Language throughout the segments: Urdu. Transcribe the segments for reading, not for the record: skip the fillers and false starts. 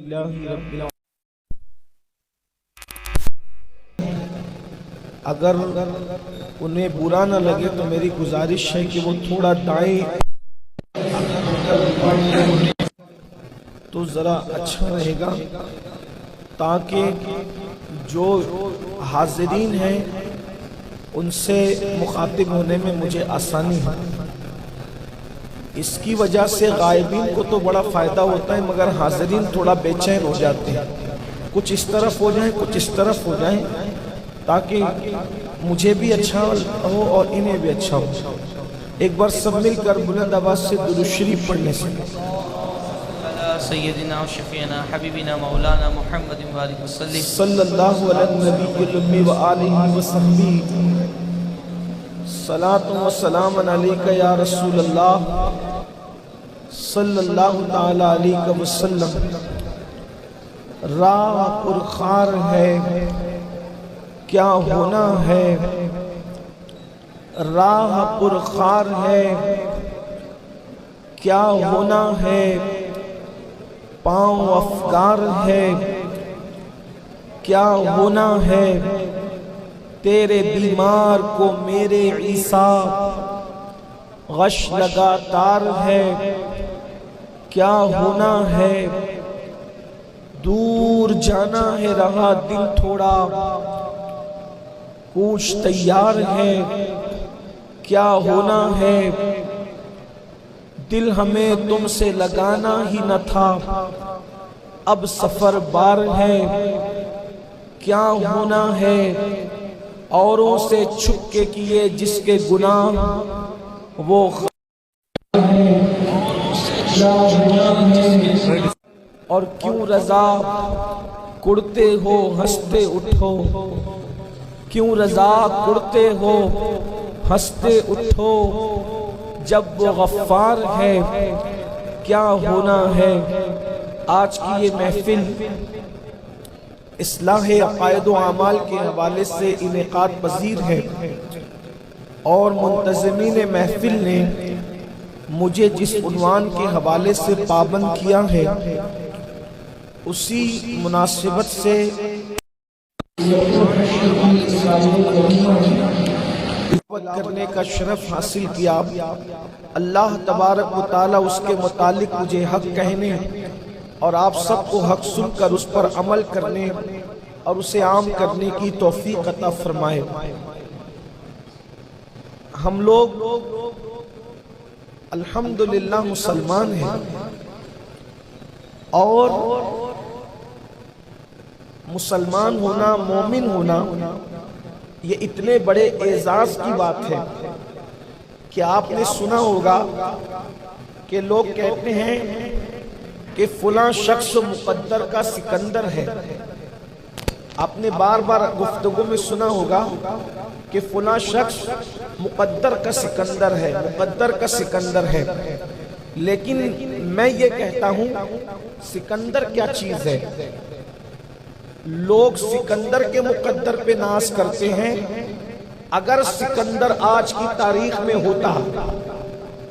للہ رب العالمین۔ اگر انہیں برا نہ لگے تو میری گزارش ہے کہ وہ تھوڑا دائیں تو ذرا اچھا رہے گا، تاکہ جو حاضرین ہیں ان سے مخاطب ہونے میں مجھے آسانی ہو۔ اس کی وجہ سے غائبین کو تو بڑا فائدہ ہوتا ہے، مگر حاضرین تھوڑا بے چین ہو جاتے ہیں، کچھ اس طرف ہو جائیں کچھ اس طرف ہو جائیں، تاکہ مجھے بھی اچھا ہو اور انہیں بھی اچھا ہو۔ ایک بار سب مل کر بلند آواز سے درود شریف پڑھنے سے سیدنا و شفیعنا حبیبنا مولانا محمد وآلہ وسلم صلی اللہ علیہ النبی الامی وآلہ وصحبہ صلاۃ و سلام علیکہ یا رسول اللہ صلی اللہ تعالی علیہ وسلم۔ راہ پرخار ہے کیا ہونا ہے، راہ پرخار ہے کیا ہونا ہے، پاؤں افگار ہے کیا ہونا ہے، تیرے بیمار کو میرے عیسیٰ غش لگاتار ہے کیا ہونا ہے، دور جانا ہے رہا دل تھوڑا کوچ تیار ہے کیا ہونا ہے، دل ہمیں تم سے لگانا ہی نہ تھا اب سفر بار ہے کیا ہونا ہے، اوروں سے چھپ کے کیے جس کے گناہ وہ اور کیوں رضا کڑتے ہو ہنستے اٹھو، کیوں رضا کڑتے ہو ہنستے اٹھو، جب وہ غفار ہے کیا ہونا ہے۔ آج کی یہ محفل اصلاح عقائد و اعمال کے حوالے سے انعقاد پذیر ہے، اور منتظمین محفل نے مجھے جس عنوان کے حوالے سے پابند کیا ہے اسی مناسبت سے کرنے کا شرف حاصل کیا۔ اللہ تبارک و تعالی اس کے متعلق مجھے حق کہنے اور آپ سب کو حق سن کر اس پر عمل کرنے اور اسے عام کرنے کی توفیق عطا فرمائے۔ ہم لوگ الحمدللہ مسلمان ہیں، اور مسلمان ہونا، مومن ہونا، یہ اتنے بڑے اعزاز کی بات ہے کہ آپ نے سنا ہوگا کہ لوگ کہتے ہیں کہ فلاں شخص مقدر کا سکندر ہے۔ آپ نے بار بار گفتگو میں سنا ہوگا کہ فلاں شخص مقدر کا سکندر ہے، مقدر کا سکندر ہے، لیکن میں یہ کہتا ہوں سکندر کیا چیز ہے؟ لوگ سکندر کے مقدر پہ ناز کرتے ہیں، اگر سکندر آج کی تاریخ میں ہوتا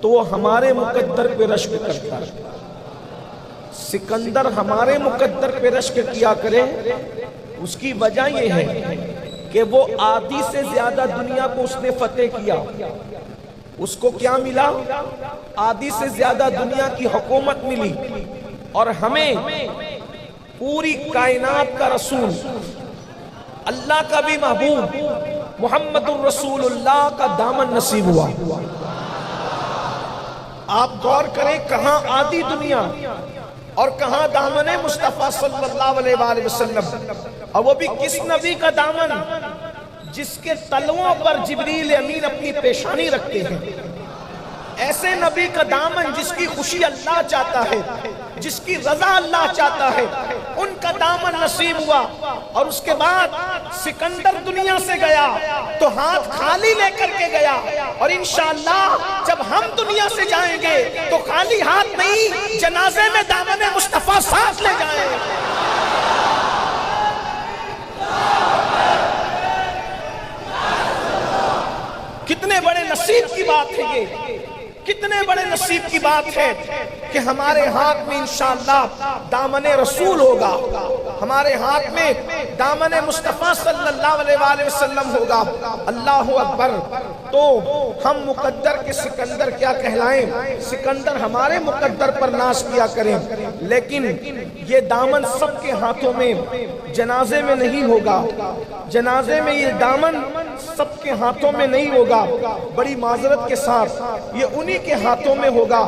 تو وہ ہمارے مقدر پہ رشک کرتا۔ سکندر ہمارے مقدر پہ رشک کیا کرے، اس کی وجہ یہ ہے کہ وہ آدھی سے زیادہ دنیا کو اس نے فتح کیا۔ اس کو کیا ملا؟ آدھی سے زیادہ دنیا کی حکومت ملی، اور ہمیں پوری کائنات کا رسول، اللہ کا بھی محبوب محمد الرسول اللہ کا دامن نصیب ہوا۔ آپ غور کریں، کہاں آدھی دنیا اور کہاں دامن مصطفیٰ صلی اللہ علیہ وآلہ وسلم، اور وہ بھی کس نبی کا دامن جس کے تلووں پر جبریل امین اپنی پیشانی رکھتے ہیں۔ ایسے نبی کا دامن جس کی خوشی اللہ چاہتا ہے، جس کی رضا اللہ چاہتا ہے، ان کا دامن نصیب ہوا۔ اور اس کے بعد سکندر دنیا سے گیا تو ہاتھ خالی لے کر کے گیا، اور انشاءاللہ جب ہم دنیا سے جائیں گے تو خالی ہاتھ نہیں، جنازے میں دامن مصطفیٰ ساتھ لے جائیں۔ کتنے بڑے نصیب کی بات ہے یہ، کتنے بڑے نصیب کی بات ہے کہ ہمارے ہاتھ میں انشاءاللہ دامن رسول ہوگا، ہمارے ہاتھ میں دامن مصطفیٰ صلی اللہ علیہ وآلہ وسلم ہوگا۔ اللہ اکبر۔ تو ہم مقدر کے سکندر کیا کہلائیں، سکندر ہمارے مقدر پر ناز کیا کریں، لیکن یہ دامن سب کے ہاتھوں میں جنازے میں نہیں ہوگا، جنازے میں یہ دامن سب کے ہاتھوں میں نہیں ہوگا، بڑی معذرت کے ساتھ یہ انہی کے ہاتھوں میں ہوگا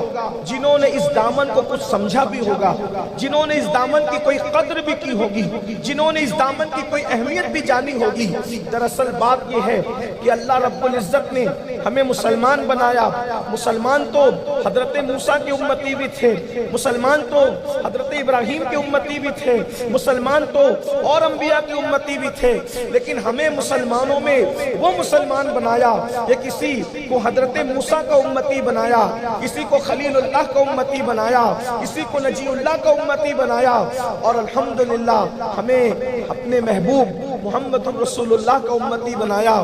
جنہوں نے اس دامن کو کچھ سمجھا بھی ہوگا، جنہوں نے اس دامن کی کوئی قدر بھی کی ہوگی، جنہوں نے اس دامن کی کوئی اہمیت بھی جانی ہوگی۔ دراصل بات یہ ہے کہ اللہ رب العزت نے ہمیں مسلمان بنایا۔ مسلمان تو حضرت موسیٰ کے امتی بھی تھے، مسلمان تو حضرت ابراہیم کے امتی بھی تھے، مسلمان تو اور انبیاء کے امتی بھی تھے، لیکن ہمیں مسلمانوں میں وہ مسلمان بنایا کہ کسی کو حضرت موسیٰ کا امتی بنایا، کسی کو خلیل اللہ کا امتی بنایا، کسی کو نجی اللہ کا امتی بنایا، اور الحمدللہ ہمیں اپنے محبوب محمد رسول اللہ کا امتی بنایا۔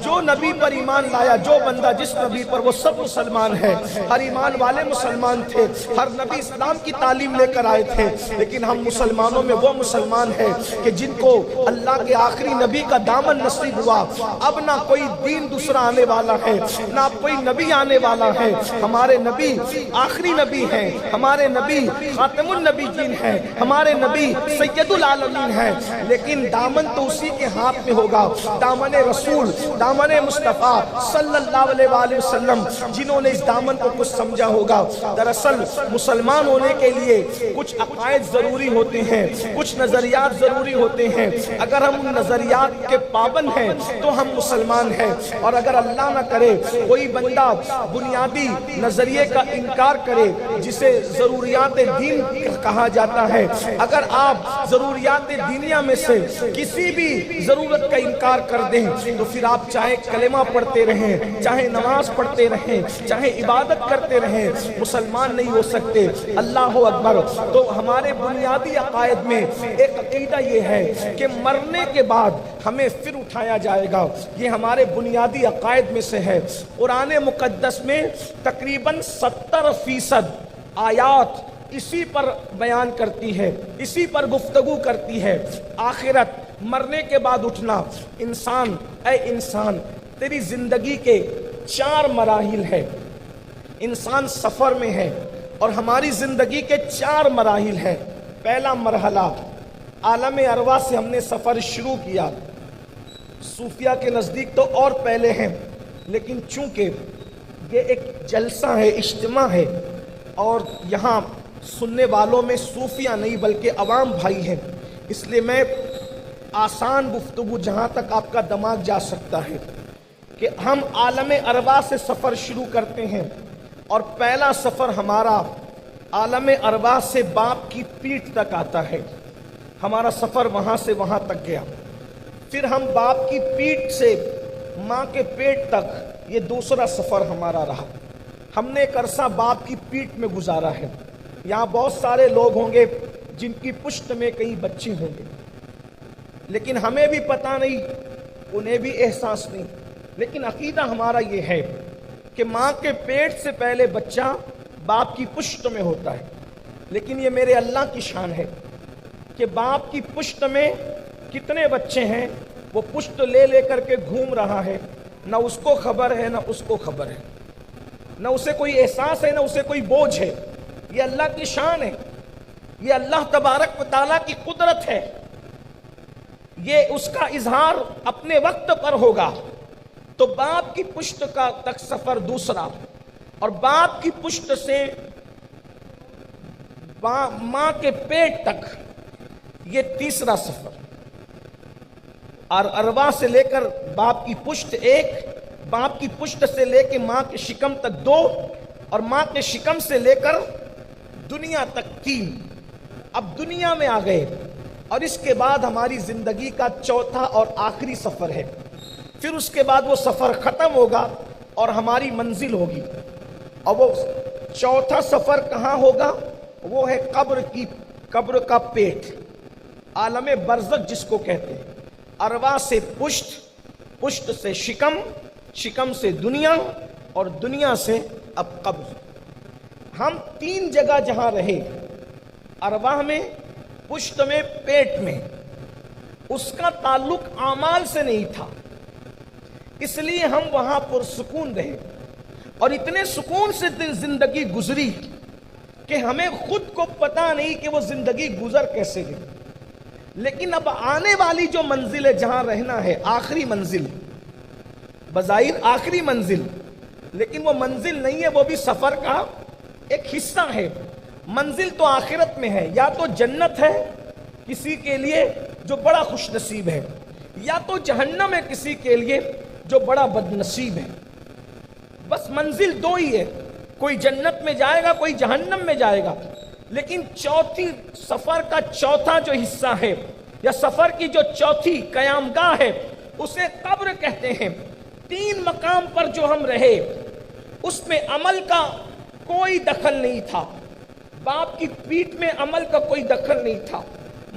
جو نبی پر ایمان لایا، جو بندہ جس نبی پر، وہ سب مسلمان ہے، ہر ایمان والے مسلمان تھے، ہر نبی اسلام کی تعلیم لے کر آئے تھے، لیکن ہم مسلمانوں میں وہ مسلمان ہیں کہ جن کو اللہ کے آخری نبی کا دامن نصیب ہوا۔ اب نہ کوئی دین دوسرا آنے والا ہے، نہ کوئی نبی آنے والا ہے، ہمارے نبی آخری نبی ہیں، ہمارے نبی خاتم النبیین ہیں، ہمارے نبی سید العالمین ہیں، لیکن دامن تو اسی کے ہاتھ میں ہوگا، دامن رسول، دامن مصطفیٰ صلی اللہ علیہ وآلہ وسلم، جنہوں نے اس دامن کو کچھ سمجھا ہوگا۔ دراصل مسلمان ہونے کے لیے کچھ عقائد ضروری ہوتے ہیں، کچھ نظریات ضروری ہوتے ہیں، اگر ہم ان نظریات کے پابند ہیں تو ہم مسلمان ہیں، اور اگر اللہ نہ کرے کوئی بندہ بنیادی نظریے کا انکار کرے جسے ضروریات دین کہا جاتا ہے، اگر آپ ضروریات دینیہ میں سے کسی بھی ضرورت کا انکار کر دیں تو پھر آپ چاہے کلمہ پڑھتے رہیں، چاہے نماز پڑھتے رہیں، چاہے عبادت کرتے رہیں، مسلمان نہیں ہو سکتے۔ اللہ اکبر۔ تو ہمارے بنیادی عقائد میں ایک عقیدہ یہ ہے کہ مرنے کے بعد ہمیں پھر اٹھایا جائے گا، یہ ہمارے بنیادی عقائد میں سے ہے۔ قرآن مقدس میں تقریباً 70% آیات اسی پر بیان کرتی ہے، اسی پر گفتگو کرتی ہے، آخرت، مرنے کے بعد اٹھنا۔ انسان، اے انسان، تیری زندگی کے 4 مراحل ہیں، انسان سفر میں ہے، اور ہماری زندگی کے 4 مراحل ہیں۔ پہلا مرحلہ عالم ارواح سے ہم نے سفر شروع کیا، صوفیہ کے نزدیک تو اور پہلے ہیں، لیکن چونکہ یہ ایک جلسہ ہے، اجتماع ہے، اور یہاں سننے والوں میں صوفیہ نہیں بلکہ عوام بھائی ہیں، اس لیے میں آسان گفتگو جہاں تک آپ کا دماغ جا سکتا ہے کہ ہم عالم ارواح سے سفر شروع کرتے ہیں، اور پہلا سفر ہمارا عالم ارواح سے باپ کی پیٹھ تک آتا ہے، ہمارا سفر وہاں سے وہاں تک گیا، پھر ہم باپ کی پیٹھ سے ماں کے پیٹ تک، یہ دوسرا سفر ہمارا رہا۔ ہم نے ایک عرصہ باپ کی پیٹھ میں گزارا ہے، یہاں بہت سارے لوگ ہوں گے جن کی پشت میں کئی بچے ہوں گے، لیکن ہمیں بھی پتہ نہیں، انہیں بھی احساس نہیں، لیکن عقیدہ ہمارا یہ ہے کہ ماں کے پیٹ سے پہلے بچہ باپ کی پشت میں ہوتا ہے، لیکن یہ میرے اللہ کی شان ہے کہ باپ کی پشت میں کتنے بچے ہیں، وہ پشت لے لے کر کے گھوم رہا ہے، نہ اس کو خبر ہے نہ اس کو خبر ہے، نہ اسے کوئی احساس ہے نہ اسے کوئی بوجھ ہے۔ یہ اللہ کی شان ہے، یہ اللہ تبارک و تعالیٰ کی قدرت ہے، یہ اس کا اظہار اپنے وقت پر ہوگا۔ تو باپ کی پشت کا تک سفر دوسرا، اور باپ کی پشت سے ماں کے پیٹ تک یہ تیسرا سفر، اور ارواح سے لے کر باپ کی پشت 1، باپ کی پشت سے لے کے ماں کے شکم تک 2، اور ماں کے شکم سے لے کر دنیا تک 3۔ اب دنیا میں آ گئے، اور اس کے بعد ہماری زندگی کا چوتھا اور آخری سفر ہے، پھر اس کے بعد وہ سفر ختم ہوگا اور ہماری منزل ہوگی، اور وہ چوتھا سفر کہاں ہوگا؟ وہ ہے قبر کا پیٹ، عالم برزخ جس کو کہتے ہیں۔ ارواح سے پشت، پشت سے شکم، شکم سے دنیا، اور دنیا سے اب قبر۔ ہم 3 جگہ جہاں رہے، ارواح میں، پشت میں، پیٹ میں، اس کا تعلق اعمال سے نہیں تھا، اس لیے ہم وہاں پرسکون رہے اور اتنے سکون سے زندگی گزری کہ ہمیں خود کو پتا نہیں کہ وہ زندگی گزر کیسے گئی۔ لیکن اب آنے والی جو منزل ہے، جہاں رہنا ہے، آخری منزل، بظاہر آخری منزل، لیکن وہ منزل نہیں ہے، وہ بھی سفر کا ایک حصہ ہے۔ منزل تو آخرت میں ہے، یا تو جنت ہے کسی کے لیے جو بڑا خوش نصیب ہے، یا تو جہنم ہے کسی کے لیے جو بڑا بد نصیب ہے۔ بس منزل 2 ہی ہے، کوئی جنت میں جائے گا، کوئی جہنم میں جائے گا۔ لیکن سفر کا چوتھا جو حصہ ہے، یا سفر کی جو چوتھی قیامگاہ ہے، اسے قبر کہتے ہیں۔ 3 مقام پر جو ہم رہے، اس میں عمل کا کوئی دخل نہیں تھا، باپ کی پیٹھ میں عمل کا کوئی دخل نہیں تھا،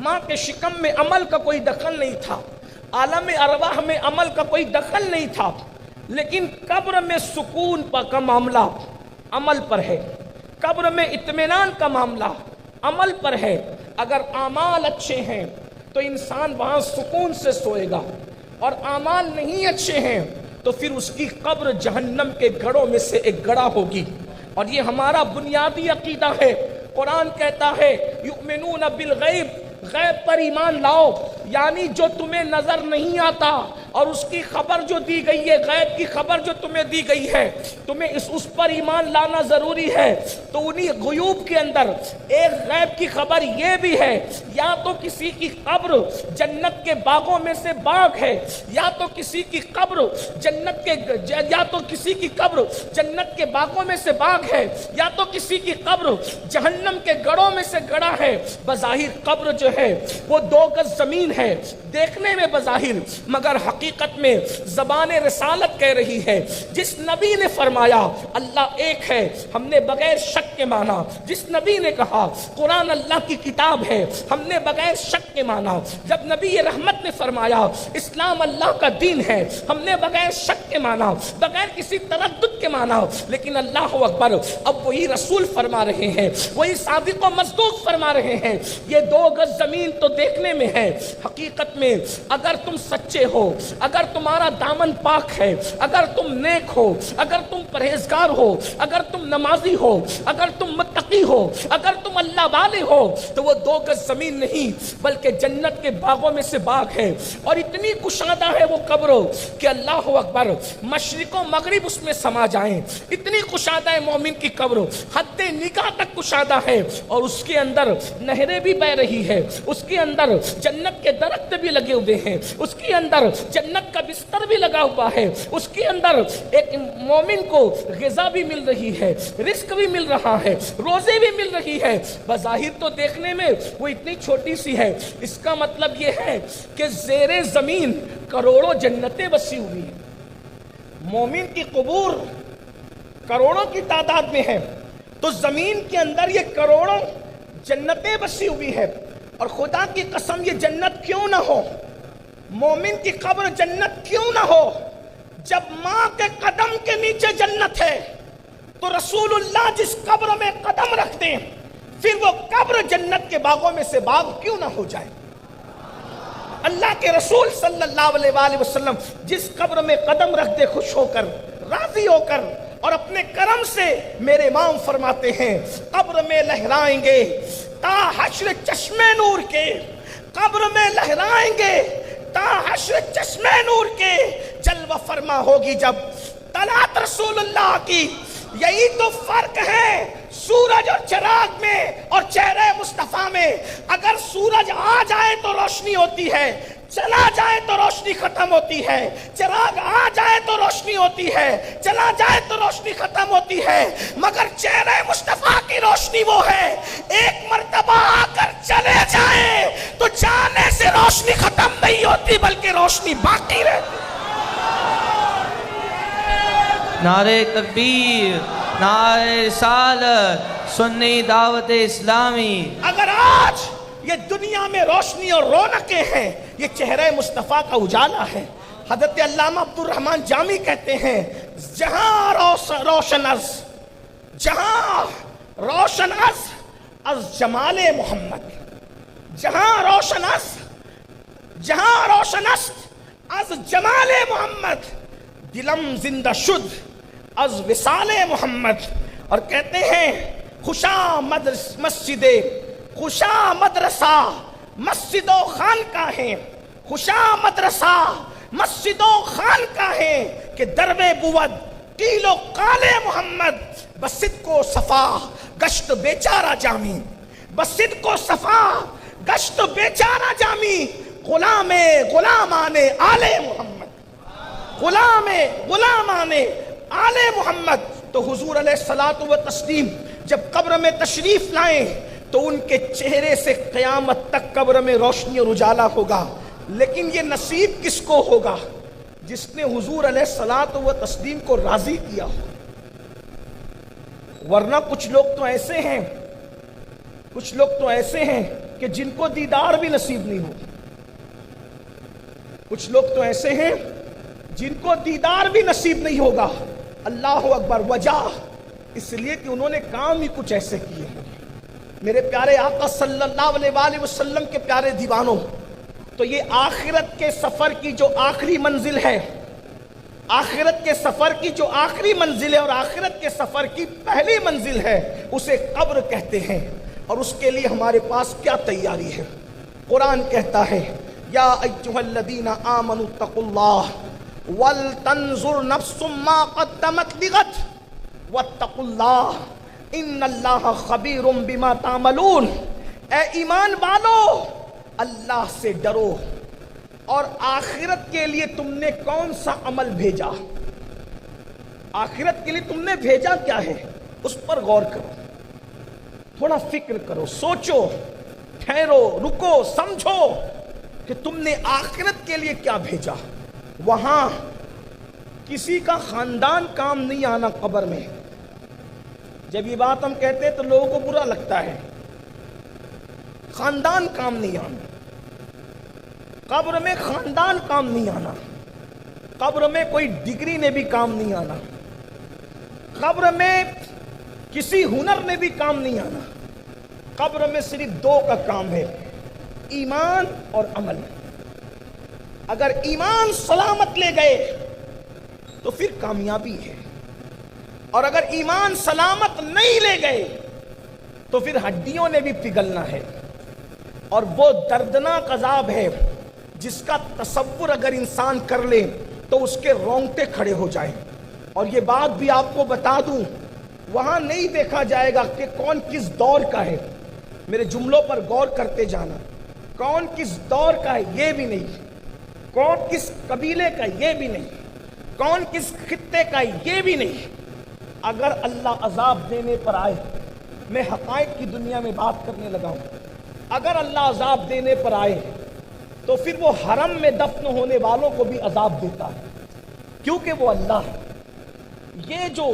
ماں کے شکم میں عمل کا کوئی دخل نہیں تھا، عالم ارواح میں عمل کا کوئی دخل نہیں تھا۔ لیکن قبر میں سکون کا معاملہ عمل پر ہے، قبر میں اطمینان کا معاملہ عمل پر ہے۔ اگر اعمال اچھے ہیں تو انسان وہاں سکون سے سوئے گا، اور اعمال نہیں اچھے ہیں تو پھر اس کی قبر جہنم کے گڑھوں میں سے ایک گڑھا ہوگی۔ اور یہ ہمارا بنیادی عقیدہ ہے۔ قرآن کہتا ہے یؤمنون بالغیب، غیب پر ایمان لاؤ، یعنی جو تمہیں نظر نہیں آتا اور اس کی خبر جو دی گئی ہے، غیب کی خبر جو تمہیں دی گئی ہے، تمہیں اس پر ایمان لانا ضروری ہے۔ تو انہی غیوب کے اندر ایک غیب کی خبر یہ بھی ہے، یا تو کسی کی قبر جنت کے باغوں میں سے باغ ہے، یا تو کسی کی قبر جنت کے باغوں میں سے باغ ہے، یا تو کسی کی قبر جہنم کے گڑھوں میں سے گڑھا ہے۔ بظاہر قبر جو ہے وہ 2 گز زمین ہے دیکھنے میں بظاہر، مگر حقیقت میں زبان رسالت کہہ رہی ہے، جس نبی نے فرمایا اللہ ایک ہے، ہم نے بغیر شک کے مانا۔ جس نبی نے کہا قرآن اللہ کی کتاب ہے، ہم نے بغیر شک کے مانا۔ جب نبی رحمت نے فرمایا اسلام اللہ کا دین ہے، ہم نے بغیر شک کے مانا، بغیر کسی تردد کے مانا۔ لیکن اللہ اکبر، اب وہی رسول فرما رہے ہیں، وہی صادق و مصدوق فرما رہے ہیں، یہ 2 گز زمین تو دیکھنے میں ہے، حقیقت میں اگر تم سچے ہو، اگر تمہارا دامن پاک ہے، اگر تم نیک ہو، اگر تم پرہیزگار ہو، اگر تم نمازی ہو، اگر تم متقی ہو، اگر تم اللہ والے ہو، تو وہ 2 گز زمین نہیں بلکہ جنت کے باغوں میں سے باغ ہے۔ اور اتنی کشادہ ہے وہ قبر کہ اللہ اکبر، مشرق و مغرب اس میں سما جائیں، اتنی کشادہ ہے مومن کی قبر، حد نگاہ تک کشادہ ہے۔ اور اس کے اندر نہریں بھی بہ رہی ہے، اس کے اندر جنت کے درخت بھی لگے ہوئے ہیں، اس کے اندر جنت کا بستر بھی لگا ہوا ہے، اس کے اندر ایک مومن کو غذا بھی مل رہی ہے، رزق بھی مل رہا ہے، روزے بھی مل رہی ہے۔ بظاہر تو دیکھنے میں وہ اتنی چھوٹی سی ہے، اس کا مطلب یہ ہے کہ زیر زمین کروڑوں جنتیں بسی ہوئی ہیں۔ مومن کی قبور کروڑوں کی تعداد میں ہے، تو زمین کے اندر یہ کروڑوں جنتیں بسی ہوئی ہے۔ اور خدا کی قسم یہ جنت کیوں نہ ہو، مومن کی قبر جنت کیوں نہ ہو؟ جب ماں کے قدم کے نیچے جنت ہے تو رسول اللہ جس قبر میں قدم رکھتے ہیں، پھر وہ قبر جنت کے باغوں میں سے باغ کیوں نہ ہو جائے؟ اللہ کے رسول صلی اللہ علیہ وآلہ وسلم جس قبر میں قدم رکھتے، خوش ہو کر، راضی ہو کر، اور اپنے کرم سے میرے امام فرماتے ہیں قبر میں لہرائیں گے تا حشر چشمے نور کے، قبر میں لہرائیں گے تا حشر چشمے نور کے، جلوہ فرما ہوگی جب طلعت رسول اللہ کی۔ یہی تو فرق ہے سورج اور چراغ میں اور چہرے مصطفیٰ میں۔ اگر سورج آ جائے تو روشنی ہوتی ہے، چلا جائے تو روشنی ختم ہوتی ہے، چراغ آ جائے تو روشنی ہوتی ہے، چلا جائے تو روشنی ختم ہوتی ہے، مگر چہرے مصطفیٰ کی روشنی وہ ہے ایک مرتبہ آ کر چلے جائے تو جانے سے روشنی ختم نہیں ہوتی بلکہ روشنی باقی رہتی۔ نعرہ تکبیر، نعرہ رسالت، سنی دعوت اسلامی۔ اگر آج یہ دنیا میں روشنی اور رونقیں ہیں، یہ چہرہ مصطفیٰ کا اجالا ہے۔ حضرت علامہ عبد الرحمن جامی کہتے ہیں جہاں روشن از، جہاں روشن از جمال محمد، جہاں روشن است از جمال محمد، دلم زندہ شد از وصال محمد. اور کہتے ہیں خوشا مسجد، خوشا مدرسہ مسجد و خانقاہیں، خوشا مدرسہ مسجد و خانقاہیں کہ درب بود قیل و قال محمد. بصدق و صفا گشت بیچارہ جامی، بصدق و صفا گشت بیچارہ جامی، غلامان آل محمد، غلامان آل محمد. تو حضور علیہ الصلوۃ والتسلیم جب قبر میں تشریف لائیں تو ان کے چہرے سے قیامت تک قبر میں روشنی اور اجالا ہوگا. لیکن یہ نصیب کس کو ہوگا؟ جس نے حضور علیہ الصلوۃ والتسلیم کو راضی کیا ہو. ورنہ کچھ لوگ تو ایسے ہیں کہ جن کو دیدار بھی نصیب نہیں ہو. کچھ لوگ تو ایسے ہیں جن کو دیدار بھی نصیب نہیں ہوگا. اللہ اکبر. وجہ اس لیے کہ انہوں نے کام ہی کچھ ایسے کیے ہیں. میرے پیارے آقا صلی اللہ علیہ وآلہ وسلم کے پیارے دیوانوں، تو یہ آخرت کے سفر کی جو آخری منزل ہے، آخرت کے سفر کی جو آخری منزل ہے اور آخرت کے سفر کی پہلی منزل ہے، اسے قبر کہتے ہیں. اور اس کے لیے ہمارے پاس کیا تیاری ہے؟ قرآن کہتا ہے یا ایھا الذین آمنوا اتقوا اللہ ولتنظر نفس ما قدمت لغد واتقوا اللہ ان اللہ خبیر بما تعملون. اے ایمان والو، اللہ سے ڈرو اور آخرت کے لیے تم نے کون سا عمل بھیجا، آخرت کے لیے تم نے بھیجا کیا ہے، اس پر غور کرو، تھوڑا فکر کرو، سوچو، ٹھہرو، رکو، سمجھو کہ تم نے آخرت کے لیے کیا بھیجا. وہاں کسی کا خاندان کام نہیں آنا. قبر میں جب یہ بات ہم کہتے ہیں تو لوگوں کو برا لگتا ہے. خاندان کام نہیں آنا، قبر میں خاندان کام نہیں آنا، قبر میں کوئی ڈگری نے بھی کام نہیں آنا، قبر میں کسی ہنر نے بھی کام نہیں آنا. قبر میں صرف دو کا کام ہے، ایمان اور عمل. اگر ایمان سلامت لے گئے تو پھر کامیابی ہے، اور اگر ایمان سلامت نہیں لے گئے تو پھر ہڈیوں نے بھی پگھلنا ہے. اور وہ دردناک عذاب ہے جس کا تصور اگر انسان کر لے تو اس کے رونگٹے کھڑے ہو جائیں. اور یہ بات بھی آپ کو بتا دوں، وہاں نہیں دیکھا جائے گا کہ کون کس دور کا ہے. میرے جملوں پر غور کرتے جانا. کون کس دور کا ہے یہ بھی نہیں، کون کس قبیلے کا یہ بھی نہیں، کون کس خطے کا یہ بھی نہیں. اگر اللہ عذاب دینے پر آئے، میں حقائق کی دنیا میں بات کرنے لگا ہوں، اگر اللہ عذاب دینے پر آئے تو پھر وہ حرم میں دفن ہونے والوں کو بھی عذاب دیتا ہے، کیونکہ وہ اللہ ہے. یہ جو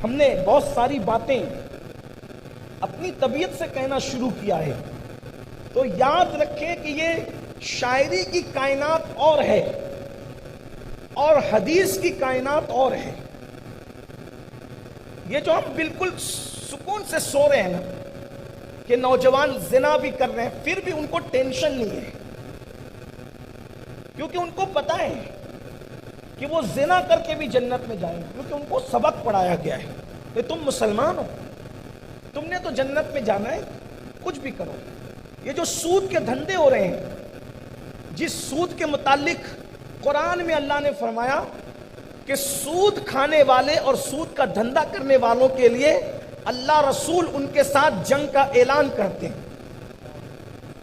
ہم نے بہت ساری باتیں اپنی طبیعت سے کہنا شروع کیا ہے، تو یاد رکھیں کہ یہ شاعری کی کائنات اور ہے اور حدیث کی کائنات اور ہے. یہ جو ہم بالکل سکون سے سو رہے ہیں نا کہ نوجوان زنا بھی کر رہے ہیں، پھر بھی ان کو ٹینشن نہیں ہے، کیونکہ ان کو پتہ ہے کہ وہ زنا کر کے بھی جنت میں جائیں گے، کیونکہ ان کو سبق پڑھایا گیا ہے کہ تم مسلمان ہو، تم نے تو جنت میں جانا ہے، کچھ بھی کرو. یہ جو سود کے دھندے ہو رہے ہیں، جس سود کے متعلق قرآن میں اللہ نے فرمایا کہ سود کھانے والے اور سود کا دھندا کرنے والوں کے لیے اللہ رسول ان کے ساتھ جنگ کا اعلان کرتے ہیں.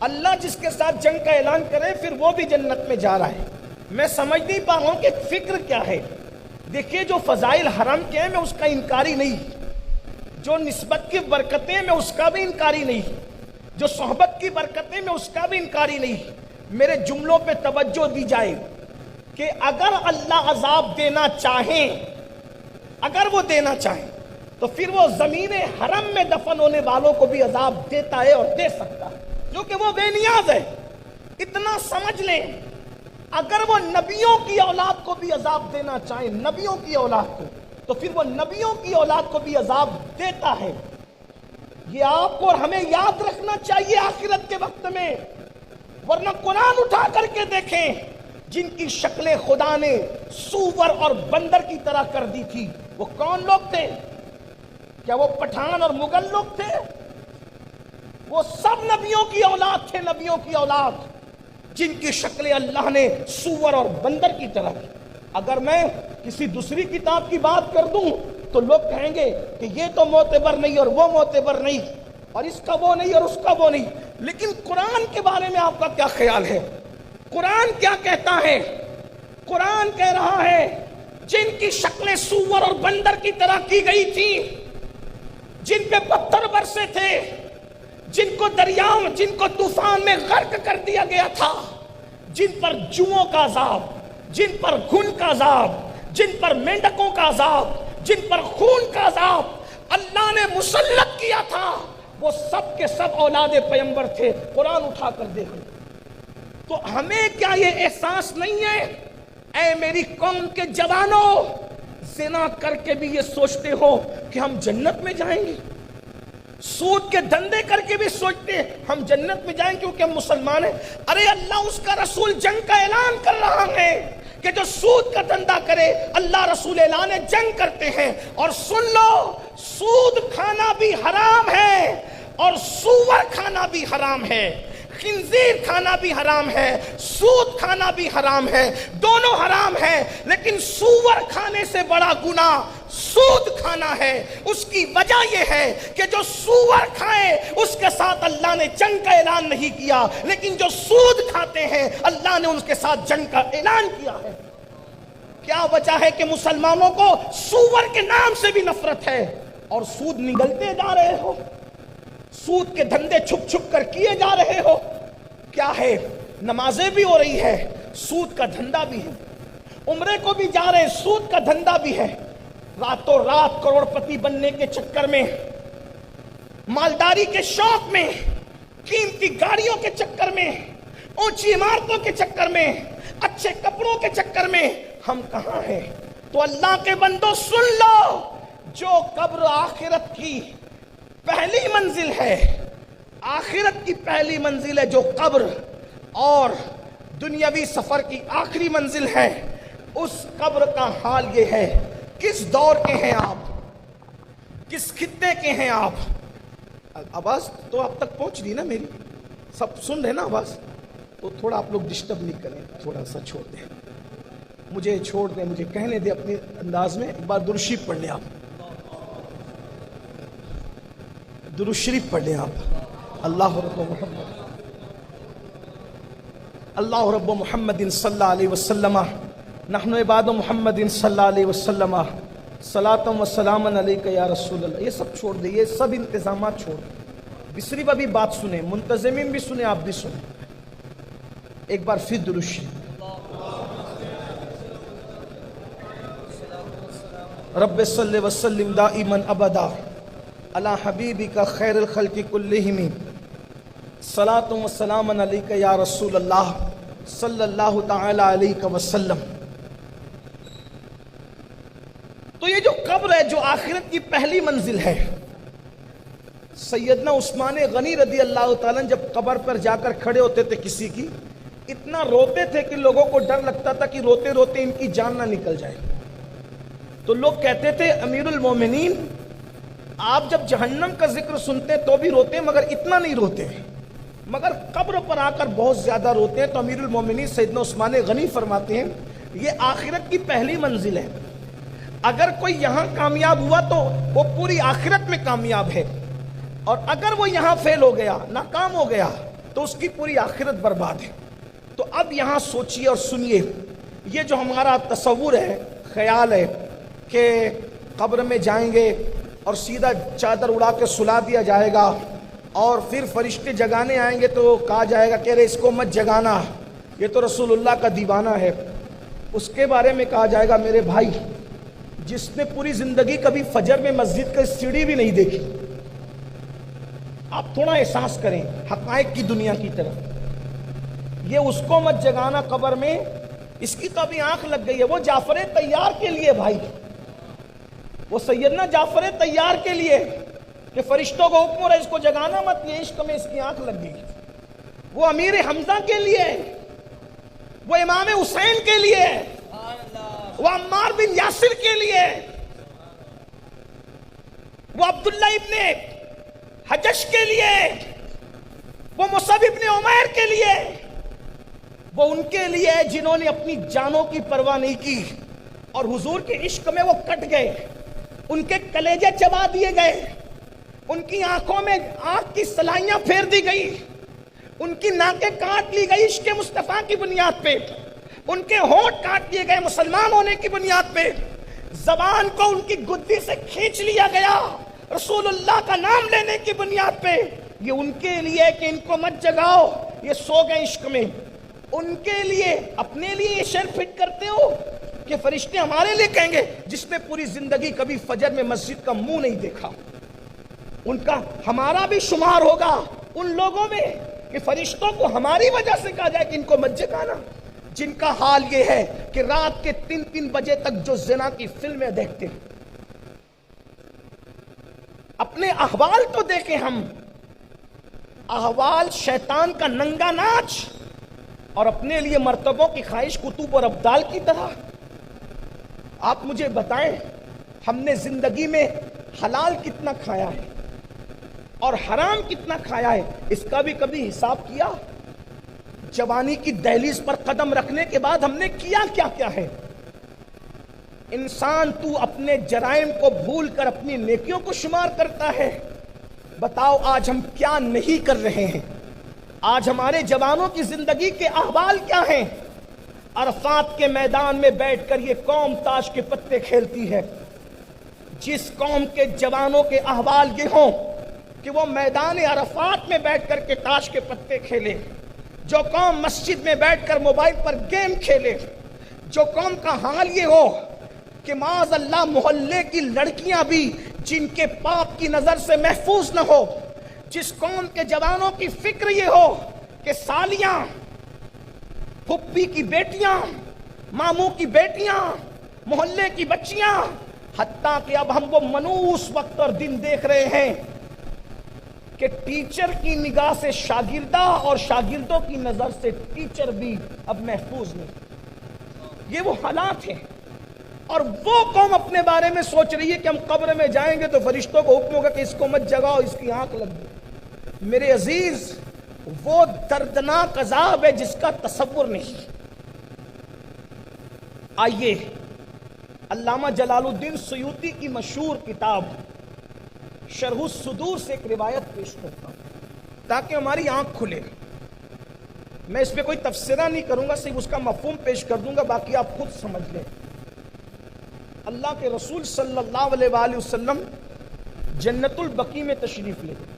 اللہ جس کے ساتھ جنگ کا اعلان کرے پھر وہ بھی جنت میں جا رہا ہے. میں سمجھ نہیں پا رہا ہوں کہ فکر کیا ہے. دیکھیے جو فضائل حرم کے ہیں میں اس کا انکاری نہیں، جو نسبت کی برکتیں میں اس کا بھی انکاری نہیں، جو صحبت کی برکتیں میں اس کا بھی انکاری نہیں. میرے جملوں پہ توجہ دی جائے کہ اگر اللہ عذاب دینا چاہیں، اگر وہ دینا چاہیں تو پھر وہ زمین حرم میں دفن ہونے والوں کو بھی عذاب دیتا ہے اور دے سکتا ہے، کیونکہ وہ بے نیاز ہے. اتنا سمجھ لیں، اگر وہ نبیوں کی اولاد کو بھی عذاب دینا چاہیں، نبیوں کی اولاد کو، تو پھر وہ نبیوں کی اولاد کو بھی عذاب دیتا ہے. یہ آپ کو اور ہمیں یاد رکھنا چاہیے آخرت کے وقت میں، ورنہ قرآن اٹھا کر کے دیکھیں جن کی شکلیں خدا نے سور اور بندر کی طرح کر دی تھی، وہ کون لوگ تھے؟ کیا وہ پٹھان اور مغل لوگ تھے؟ وہ سب نبیوں کی اولاد تھے، نبیوں کی اولاد، جن کی شکلیں اللہ نے سور اور بندر کی طرح کی۔ اگر میں کسی دوسری کتاب کی بات کر دوں تو لوگ کہیں گے کہ یہ تو معتبر نہیں اور وہ معتبر نہیں، اور اس کا وہ نہیں اور اس کا وہ نہیں، لیکن قرآن کے بارے میں آپ کا کیا خیال ہے؟ قرآن کیا کہتا ہے؟ قرآن کہہ رہا ہے جن کی شکلیں سور اور بندر کی طرح کی گئی تھی، جن پہ پتھر برسے تھے، جن کو دریاؤں، جن کو طوفان میں غرق کر دیا گیا تھا، جن پر جوؤں کا عذاب، جن پر گھن کا عذاب، جن پر مینڈکوں کا عذاب، جن پر خون کا عذاب اللہ نے مسلط کیا تھا، وہ سب کے سب اولاد پیغمبر تھے۔ قرآن اٹھا کر دیکھو تو ہمیں کیا یہ احساس نہیں ہے؟ اے میری قوم کے جوانوں، زنا کر کے بھی یہ سوچتے ہو کہ ہم جنت میں جائیں گے، سود کے دھندے کر کے بھی سوچتے ہیں ہم جنت میں جائیں کیونکہ ہم مسلمان ہیں۔ ارے اللہ اس کا رسول جنگ کا اعلان کر رہا ہے کہ جو سود کا دھندا کرے، اللہ رسول اعلان جنگ کرتے ہیں۔ اور سن لو، سود کھانا بھی حرام ہے اور سور کھانا بھی حرام ہے، خنزیر کھانا بھی حرام ہے، سود کھانا بھی حرام ہے، دونوں حرام ہے، لیکن سور کھانے سے بڑا گناہ سود کھانا ہے۔ اس کی وجہ یہ ہے کہ جو سور کھائے اس کے ساتھ اللہ نے جنگ کا اعلان نہیں کیا، لیکن جو سود کھاتے ہیں اللہ نے ان کے ساتھ جنگ کا اعلان کیا ہے۔ کیا وجہ ہے کہ مسلمانوں کو سور کے نام سے بھی نفرت ہے اور سود نگلتے جا رہے ہو، سود کے دھندے چھپ چھپ کر کیے جا رہے ہو؟ کیا ہے؟ نمازیں بھی ہو رہی ہے، سود کا دھندا بھی ہے، عمرے کو بھی جا رہے ہیں، سود کا دھندا بھی ہے، راتوں رات کروڑ پتی بننے کے چکر میں، مالداری کے شوق میں، قیمتی گاڑیوں کے چکر میں، اونچی عمارتوں کے چکر میں، اچھے کپڑوں کے چکر میں ہم کہاں ہیں؟ تو اللہ کے بندو سن لو، جو قبر آخرت کی پہلی منزل ہے، آخرت کی پہلی منزل ہے جو قبر، اور دنیاوی سفر کی آخری منزل ہے، اس قبر کا حال یہ ہے۔ کس دور کے ہیں آپ؟ کس خطے کے ہیں آپ؟ آواز تو اب تک پہنچ رہی نا میری؟ سب سن رہے نا آواز؟ تو تھوڑا آپ لوگ ڈسٹرب نہیں کریں، تھوڑا سا چھوڑ دیں، مجھے چھوڑ دیں، مجھے کہنے دیں اپنے انداز میں۔ ایک بار درود شریف پڑھ لیں آپ، درود شریف پڑھ لیں آپ۔ اللہ رب محمد، اللہ رب محمد صلی اللہ علیہ وسلم، نحن عباد محمد صلی اللہ علیہ وسلم، صلاۃ و سلام علیک یا رسول اللہ۔ یہ سب چھوڑ دیں، یہ سب انتظامات چھوڑ دیں، صرف ابھی بات سنیں، منتظمین بھی سنیں، آپ بھی سنیں۔ ایک بار پھر درود شریف۔ رب صلی وسلم دائما ابدا علی حبیبک خیر الخلق کلہم، صلاۃ و سلام علیک یا رسول اللہ صلی اللہ تعالی علیہ وسلم۔ تو یہ جو قبر ہے، جو آخرت کی پہلی منزل ہے، سیدنا عثمان غنی رضی اللہ تعالیٰ جب قبر پر جا کر کھڑے ہوتے تھے کسی کی، اتنا روتے تھے کہ لوگوں کو ڈر لگتا تھا کہ روتے روتے ان کی جان نہ نکل جائے۔ تو لوگ کہتے تھے امیر المومنین آپ جب جہنم کا ذکر سنتے تو بھی روتے مگر اتنا نہیں روتے، مگر قبر پر آ کر بہت زیادہ روتے ہیں۔ تو امیر المومنین سیدنا عثمان غنی فرماتے ہیں یہ آخرت کی پہلی منزل ہے، اگر کوئی یہاں کامیاب ہوا تو وہ پوری آخرت میں کامیاب ہے، اور اگر وہ یہاں فیل ہو گیا، ناکام ہو گیا، تو اس کی پوری آخرت برباد ہے۔ تو اب یہاں سوچئے اور سنیے، یہ جو ہمارا تصور ہے، خیال ہے کہ قبر میں جائیں گے اور سیدھا چادر اڑا کے سلا دیا جائے گا اور پھر فرشتے جگانے آئیں گے تو کہا جائے گا کہ ارے اس کو مت جگانا، یہ تو رسول اللہ کا دیوانہ ہے۔ اس کے بارے میں کہا جائے گا میرے بھائی، جس نے پوری زندگی کبھی فجر میں مسجد کا سیڑھی بھی نہیں دیکھی، آپ تھوڑا احساس کریں حقائق کی دنیا کی طرف، یہ اس کو مت جگانا قبر میں، اس کی تو ابھی آنکھ لگ گئی ہے، وہ جعفر طیار کے لیے بھائی، وہ سیدنا جعفر طیار کے لیے، کہ فرشتوں کو حکم ہو رہا ہے اس کو جگانا مت، یہ عشق میں اس کی آنکھ لگ گئی. وہ امیر حمزہ کے لیے، وہ امام حسین کے لیے، وہ عمار بن یاسر کے لیے، وہ عبداللہ ابن حجش کے لیے، وہ مصعب ابن عمیر کے لیے، وہ ان کے لیے جنہوں نے اپنی جانوں کی پرواہ نہیں کی اور حضور کے عشق میں وہ کٹ گئے، ان کے کلیجے چبا دیے گئے، ان کی آنکھوں میں آنکھ کی سلائیاں پھیر دی گئی، ان کی ناکیں کاٹ لی گئی عشق مصطفیٰ کی بنیاد پہ، ان کے ہونٹ کاٹ دیے گئے مسلمان ہونے کی بنیاد پہ، زبان کو ان کی گدی سے کھینچ لیا گیا رسول اللہ کا نام لینے کی بنیاد پہ. یہ ان کے لیے کہ ان کو مت جگاؤ، یہ سو گئے عشق میں. ان کے لیے، اپنے لیے یہ شعر فٹ کرتے ہو کہ فرشتے ہمارے لیے کہیں گے جس نے پوری زندگی کبھی فجر میں مسجد کا منہ نہیں دیکھا، ان کا ہمارا بھی شمار ہوگا ان لوگوں میں کہ فرشتوں کو ہماری وجہ سے کہا جائے کہ ان کو مت جگانا، جن کا حال یہ ہے کہ رات کے 3 بجے تک جو زنا کی فلمیں دیکھتے ہیں. اپنے احوال تو دیکھیں ہم، احوال شیطان کا ننگا ناچ اور اپنے لیے مرتبوں کی خواہش کتب اور ابدال کی طرح. آپ مجھے بتائیں ہم نے زندگی میں حلال کتنا کھایا ہے اور حرام کتنا کھایا ہے، اس کا بھی کبھی حساب کیا؟ جوانی کی دہلیز پر قدم رکھنے کے بعد ہم نے کیا کیا کیا ہے؟ انسان تو اپنے جرائم کو بھول کر اپنی نیکیوں کو شمار کرتا ہے. بتاؤ آج ہم کیا نہیں کر رہے ہیں؟ آج ہمارے جوانوں کی زندگی کے احوال کیا ہیں؟ عرفات کے میدان میں بیٹھ کر یہ قوم تاش کے پتے کھیلتی ہے. جس قوم کے جوانوں کے احوال یہ ہوں کہ وہ میدان عرفات میں بیٹھ کر کے تاش کے پتے کھیلے، جو قوم مسجد میں بیٹھ کر موبائل پر گیم کھیلے، جو قوم کا حال یہ ہو کہ معاذ اللہ محلے کی لڑکیاں بھی جن کے پاپ کی نظر سے محفوظ نہ ہو، جس قوم کے جوانوں کی فکر یہ ہو کہ سالیاں، پھپھی کی بیٹیاں، ماموں کی بیٹیاں، محلے کی بچیاں، حتیٰ کہ اب ہم وہ منوس وقت اور دن دیکھ رہے ہیں کہ ٹیچر کی نگاہ سے شاگردہ اور شاگردوں کی نظر سے ٹیچر بھی اب محفوظ نہیں. یہ وہ حالات ہیں. اور وہ قوم اپنے بارے میں سوچ رہی ہے کہ ہم قبر میں جائیں گے تو فرشتوں کو حکم ہوگا کہ اس کو مت جگاؤ، اس کی آنکھ لگ گئی. میرے عزیز، وہ دردناک عذاب ہے جس کا تصور نہیں. آئیے علامہ جلال الدین سیوطی کی مشہور کتاب شرح الصدور سے ایک روایت پیش کرتا ہوں تاکہ ہماری آنکھ کھلے. میں اس پہ کوئی تفسیرہ نہیں کروں گا، صرف اس کا مفہوم پیش کر دوں گا، باقی آپ خود سمجھ لیں. اللہ کے رسول صلی اللہ علیہ وآلہ وسلم جنت البقیع میں تشریف لے گئے.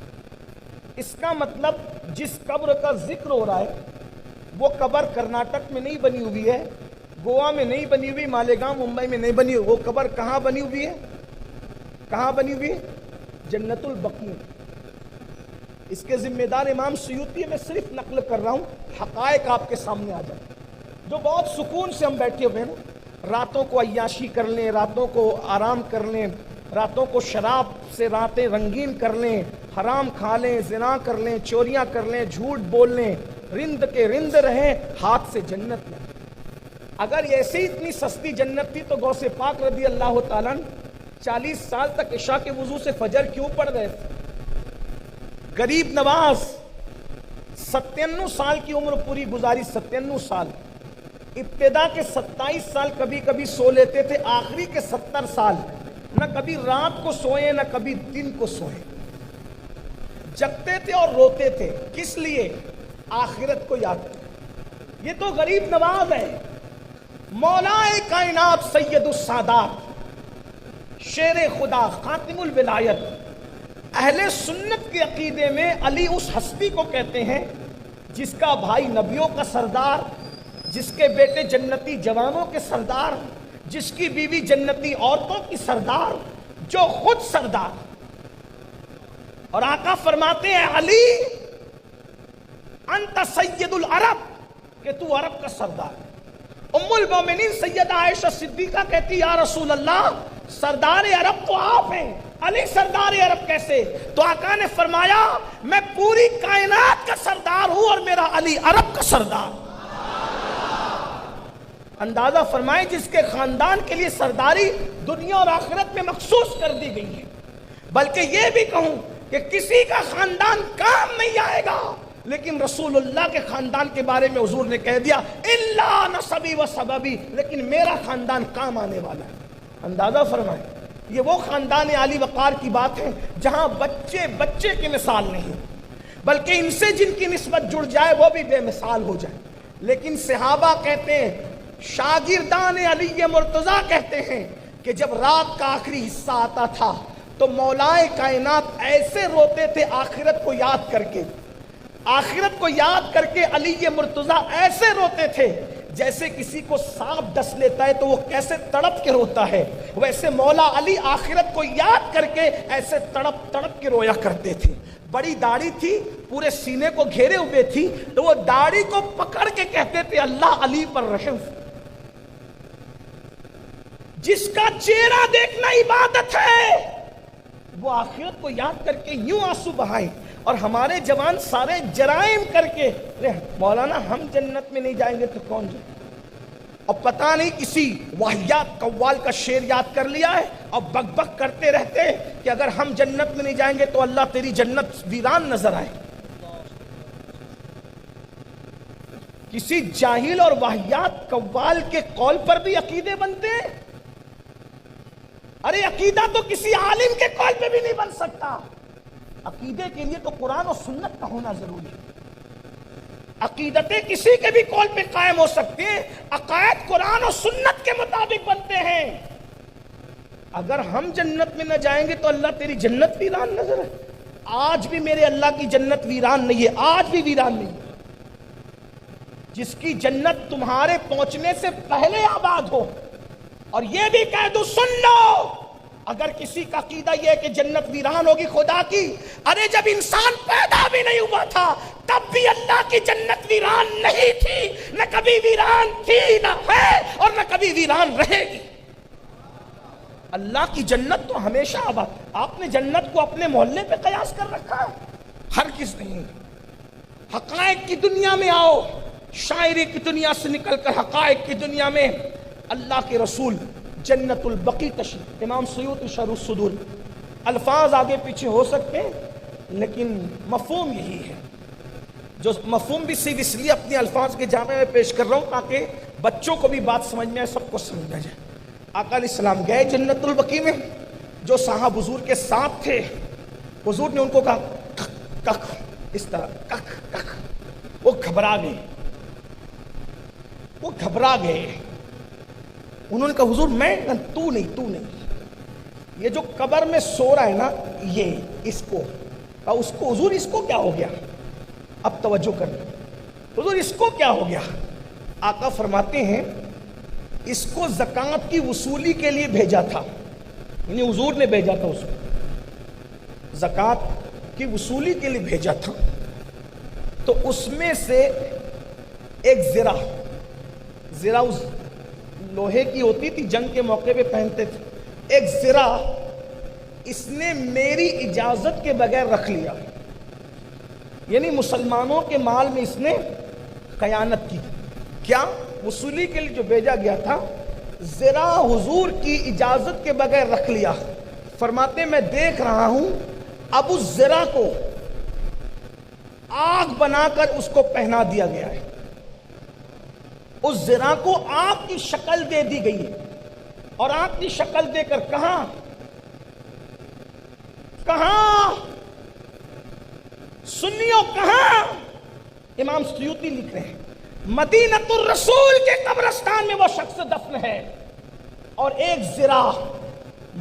اس کا مطلب جس قبر کا ذکر ہو رہا ہے وہ قبر کرناٹک میں نہیں بنی ہوئی ہے، گوا میں نہیں بنی ہوئی، مالیگاؤں ممبئی میں نہیں بنی ہوئی. وہ قبر کہاں بنی ہوئی ہے؟ کہاں بنی ہوئی ہے؟ جنت البقیع. اس کے ذمہ دار امام سیوطی ہے، میں صرف نقل کر رہا ہوں، حقائق آپ کے سامنے آ جائے. جو بہت سکون سے ہم بیٹھے ہوئے ہیں، راتوں کو عیاشی کر لیں، راتوں کو آرام کر لیں، راتوں کو شراب سے راتیں رنگین کر لیں، حرام کھا لیں، زنا کر لیں، چوریاں کر لیں، جھوٹ بول لیں، رند کے رند رہیں، ہاتھ سے جنت لیں. اگر ایسی اتنی سستی جنت تھی تو غوث پاک رضی اللہ تعالیٰ 40 سال تک عشاء کے وضو سے فجر کیوں پڑھ رہے تھے؟ غریب نواز 97 سال کی عمر پوری گزاری، 97 سال. ابتدا کے 27 سال کبھی کبھی سو لیتے تھے، آخری کے 70 سال نہ کبھی رات کو سوئے نہ کبھی دن کو سوئے. جگتے تھے اور روتے تھے. کس لیے؟ آخرت کو یاد. یہ تو غریب نواز ہے. مولا کائنات سید السادات، شیر خدا، خاتم الولایت، اہل سنت کے عقیدے میں علی اس ہستی کو کہتے ہیں جس کا بھائی نبیوں کا سردار، جس کے بیٹے جنتی جوانوں کے سردار، جس کی بیوی جنتی عورتوں کی سردار، جو خود سردار. اور آقا فرماتے ہیں علی انت سید العرب، کہ تو عرب کا سردار. ام المومنین سیدہ عائشہ صدیقہ کہتی یا رسول اللہ، سردار عرب تو آپ ہیں، علی سردار عرب کیسے؟ تو آقا نے فرمایا میں پوری کائنات کا سردار ہوں اور میرا علی عرب کا سردار۔ اندازہ فرمائیں جس کے خاندان کے لیے سرداری دنیا اور آخرت میں مخصوص کر دی گئی ہے۔ بلکہ یہ بھی کہوں کہ کسی کا خاندان کام نہیں آئے گا، لیکن رسول اللہ کے خاندان کے بارے میں حضور نے کہہ دیا الا نسبی و سببی، لیکن میرا خاندان کام آنے والا ہے۔ اندازہ فرمائیں یہ وہ خاندان علی وقار کی بات ہے جہاں بچے بچے کی مثال نہیں، بلکہ ان سے جن کی نسبت جڑ جائے وہ بھی بے مثال ہو جائے۔ لیکن صحابہ کہتے ہیں، شاگردان علی مرتضیٰ کہتے ہیں کہ جب رات کا آخری حصہ آتا تھا تو مولائے کائنات ایسے روتے تھے آخرت کو یاد کر کے، آخرت کو یاد کر کے علی مرتضیٰ ایسے روتے تھے جیسے کسی کو سانپ ڈس لیتا ہے تو وہ کیسے تڑپ کے روتا ہے، ویسے مولا علی آخرت کو یاد کر کے ایسے تڑپ تڑپ کے رویا کرتے تھے۔ بڑی داڑھی تھی، پورے سینے کو گھیرے ہوئے تھی، تو وہ داڑھی کو پکڑ کے کہتے تھے اللہ علی پر رحم۔ جس کا چہرہ دیکھنا عبادت ہے وہ آخرت کو یاد کر کے یوں آنسو بہائیں، اور ہمارے جوان سارے جرائم کر کے مولانا ہم جنت میں نہیں جائیں گے تو کون جائے؟ اور پتہ نہیں کسی واہیات قوال کا شعر یاد کر لیا ہے اور بک بک کرتے رہتے ہیں کہ اگر ہم جنت میں نہیں جائیں گے تو اللہ تیری جنت ویران نظر آئے۔ کسی جاہل اور واہیات قوال کے قول پر بھی عقیدے بنتے ہیں؟ ارے عقیدہ تو کسی عالم کے قول پہ بھی نہیں بن سکتا۔ عقیدے کے لیے تو قرآن و سنت کا ہونا ضروری ہے۔ عقیدتیں کسی کے بھی قول پہ قائم ہو سکتے ہیں، عقائد قرآن و سنت کے مطابق بنتے ہیں۔ اگر ہم جنت میں نہ جائیں گے تو اللہ تیری جنت ویران نظر ہے۔ آج بھی میرے اللہ کی جنت ویران نہیں ہے، آج بھی ویران نہیں ہے۔ جس کی جنت تمہارے پہنچنے سے پہلے آباد ہو، اور یہ بھی کہہ دو سن لو، اگر کسی کا عقیدہ یہ ہے کہ جنت ویران ہوگی خدا کی، ارے جب انسان پیدا بھی نہیں ہوا تھا تب بھی اللہ کی جنت ویران نہیں تھی، نہ کبھی ویران تھی، نہ ہے، اور نہ کبھی ویران رہے گی۔ اللہ کی جنت تو ہمیشہ آباد۔ آپ نے جنت کو اپنے محلے پہ قیاس کر رکھا ہے؟ ہرگز نہیں۔ حقائق کی دنیا میں آؤ، شاعری کی دنیا سے نکل کر حقائق کی دنیا میں اللہ کے رسول جنت البقیع تشریف۔ امام سیوطی شرح الصدور، الفاظ آگے پیچھے ہو سکتے ہیں لیکن مفہوم یہی ہے، جو مفہوم بھی صرف اس لیے اپنے الفاظ کے جامع میں پیش کر رہا ہوں تاکہ بچوں کو بھی بات سمجھ میں آئے، سب کو سمجھ میں جائے۔ آقا علیہ السلام گئے جنت البقیع میں، جو صحابہ حضور کے ساتھ تھے حضور نے ان کو کہا کک، اس طرح کک کک، وہ گھبرا گئے، وہ گھبرا گئے۔ انہوں نے کہا حضور میں، تو نہیں، یہ جو قبر میں سو رہا ہے نا، یہ اس کو حضور اس کو کیا ہو گیا؟ اب توجہ کرنا، حضور اس کو کیا ہو گیا؟ آقا فرماتے ہیں اس کو زکوٰۃ کی وصولی کے لیے بھیجا تھا، یعنی حضور نے بھیجا تھا، اس کو زکوٰۃ کی وصولی کے لیے بھیجا تھا، تو اس میں سے ایک زرہ اس لوہے کی ہوتی تھی، جنگ کے موقع پہ پہنتے تھے، ایک زرہ اس نے میری اجازت کے بغیر رکھ لیا، یعنی مسلمانوں کے مال میں اس نے خیانت کی۔ کیا؟ وصولی کے لیے جو بھیجا گیا تھا، زرہ حضور کی اجازت کے بغیر رکھ لیا۔ فرماتے میں دیکھ رہا ہوں اب اس زرہ کو آگ بنا کر اس کو پہنا دیا گیا ہے، اس زرہ کو آگ کی شکل دے دی گئی ہے، اور آگ کی شکل دے کر کہاں سنیو کہاں؟ امام سیوطی لکھ رہے ہیں مدینۃ الرسول کے قبرستان میں وہ شخص دفن ہے، اور ایک زرہ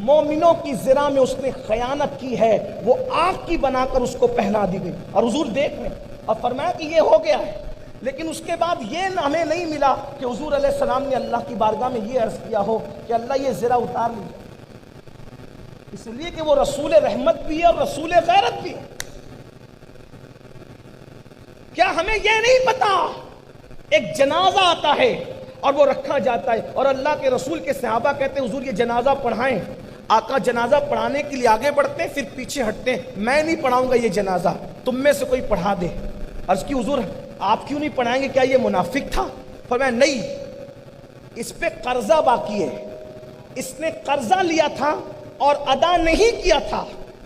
مومنوں کی زرہ میں اس نے خیانت کی ہے، وہ آگ کی بنا کر اس کو پہنا دی گئی، اور حضور دیکھ رہے ہیں، اور فرمایا کہ یہ ہو گیا ہے۔ لیکن اس کے بعد یہ ہمیں نہیں ملا کہ حضور علیہ السلام نے اللہ کی بارگاہ میں یہ عرض کیا ہو کہ اللہ یہ زرہ اتار لیجیے، اس لیے کہ وہ رسول رحمت بھی ہے اور رسول غیرت بھی ہے۔ کیا ہمیں یہ نہیں پتا ایک جنازہ آتا ہے اور وہ رکھا جاتا ہے، اور اللہ کے رسول کے صحابہ کہتے ہیں حضور یہ جنازہ پڑھائیں، آقا جنازہ پڑھانے کے لیے آگے بڑھتے ہیں، پھر پیچھے ہٹتے ہیں، میں نہیں پڑھاؤں گا یہ جنازہ، تم میں سے کوئی پڑھا دے۔ عرض کی حضور آپ کیوں نہیں پڑھائیں گے، کیا یہ منافق تھا؟ فرمایا نہیں، اس پہ قرضہ باقی ہے، اس نے قرضہ لیا تھا اور ادا نہیں کیا تھا،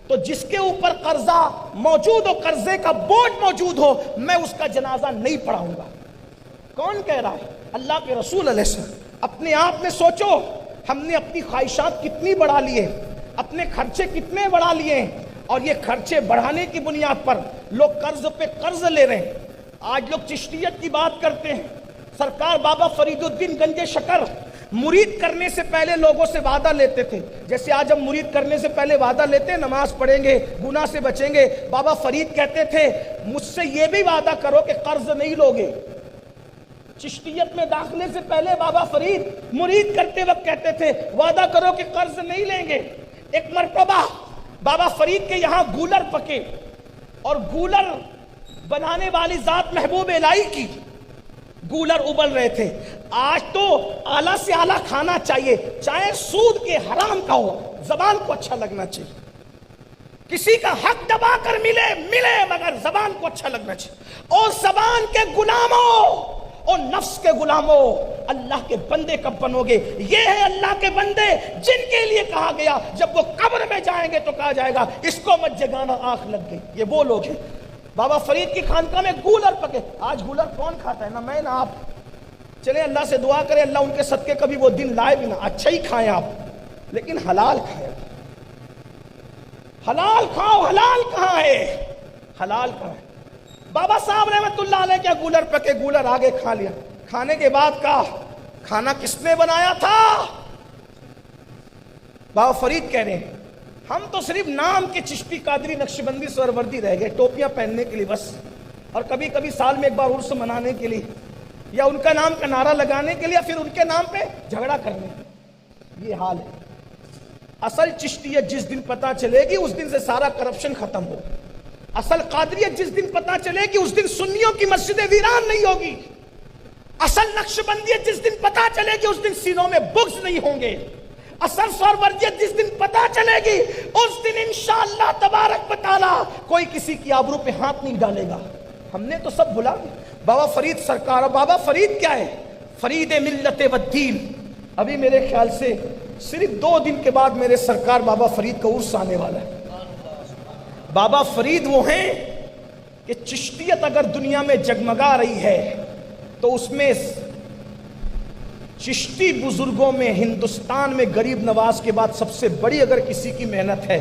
تو جس کے اوپر قرضہ موجود ہو، قرضے کا بوجھ موجود ہو، میں اس کا جنازہ نہیں پڑھاؤں گا۔ کون کہہ رہا ہے؟ اللہ کے رسول علیہ السلام۔ اپنے آپ میں سوچو، ہم نے اپنی خواہشات کتنی بڑھا لیے، اپنے خرچے کتنے بڑھا لیے، اور یہ خرچے بڑھانے کی بنیاد پر لوگ قرض پہ قرض لے رہے ہیں۔ آج لوگ چشتیت کی بات کرتے ہیں، سرکار بابا فرید الدین گنج شکر مرید کرنے سے پہلے لوگوں سے وعدہ لیتے تھے، جیسے آج ہم مرید کرنے سے پہلے وعدہ لیتے ہیں نماز پڑھیں گے، گناہ سے بچیں گے۔ بابا فرید کہتے تھے مجھ سے یہ بھی وعدہ کرو کہ قرض نہیں لوگے۔ چشتیت میں داخلے سے پہلے بابا فرید مرید کرتے وقت کہتے تھے وعدہ کرو کہ قرض نہیں لیں گے۔ ایک مرتبہ بابا فرید کے یہاں گولر پکے، اور گولر بنانے والی ذات محبوب الہی کی، گولر ابل رہے تھے۔ آج تو اعلیٰ سے اعلیٰ کھانا چاہیے، چاہے سود کے حرام کا ہو، زبان کو اچھا لگنا چاہیے، کسی کا حق دبا کر ملے مگر زبان کو اچھا لگنا چاہیے۔ اور زبان کے غلاموں اور نفس کے غلاموں، اللہ کے بندے کب بنو گے؟ یہ ہے اللہ کے بندے جن کے لیے کہا گیا جب وہ قبر میں جائیں گے تو کہا جائے گا اس کو مت جگانا، آنکھ لگ گئی۔ یہ وہ لوگ ہیں۔ بابا فرید کی خانقاہ میں گولر پکے۔ آج گولر کون کھاتا ہے؟ نہ میں نہ آپ۔ چلیں اللہ سے دعا کریں اللہ ان کے صدقے کبھی وہ دن لائے بھی نہ، اچھا ہی کھائیں آپ، لیکن حلال کھائیں۔ حلال کھاؤ۔ حلال کہاں ہے؟ حلال کہاں ہے؟ بابا صاحب رحمت اللہ علیہ کیا گولر پکے، گولر آگے کھا لیا۔ کھانے کے بعد کہا کھانا کس نے بنایا تھا؟ بابا فرید کہہ رہے ہیں ہم تو صرف نام کے چشتی قادری نقشبندی سہروردی رہ گئے، ٹوپیاں پہننے کے لیے بس، اور کبھی کبھی سال میں ایک بار عرس منانے کے لیے، یا ان کا نام کا نعرہ لگانے کے لیے، پھر ان کے نام پہ جھگڑا کرنے کے۔ یہ حال ہے۔ اصل چشتیت جس دن پتہ چلے گی اس دن سے سارا کرپشن ختم ہو۔ اصل قادریت جس دن پتہ چلے گی اس دن سنیوں کی مسجدیں ویران نہیں ہوگی۔ اصل نقشبندیت جس دن پتہ چلے گی اس دن سینوں میں بغض نہیں ہوں گے۔ اصل سہروردیت جس دن پتہ چلے گی اس دن انشاءاللہ تبارک و تعالی کوئی کسی کی آبرو پہ ہاتھ نہیں ڈالے گا۔ ہم نے تو سب بلا دیا۔ بابا فرید سرکار، بابا فرید کیا ہے؟ فرید ملت و دین۔ ابھی میرے خیال سے صرف 2 دن کے بعد میرے سرکار بابا فرید کا عرس آنے والا ہے۔ بابا فرید وہ ہیں کہ چشتیت اگر دنیا میں جگمگا رہی ہے تو اس میں چشتی بزرگوں میں ہندوستان میں غریب نواز کے بعد سب سے بڑی اگر کسی کی محنت ہے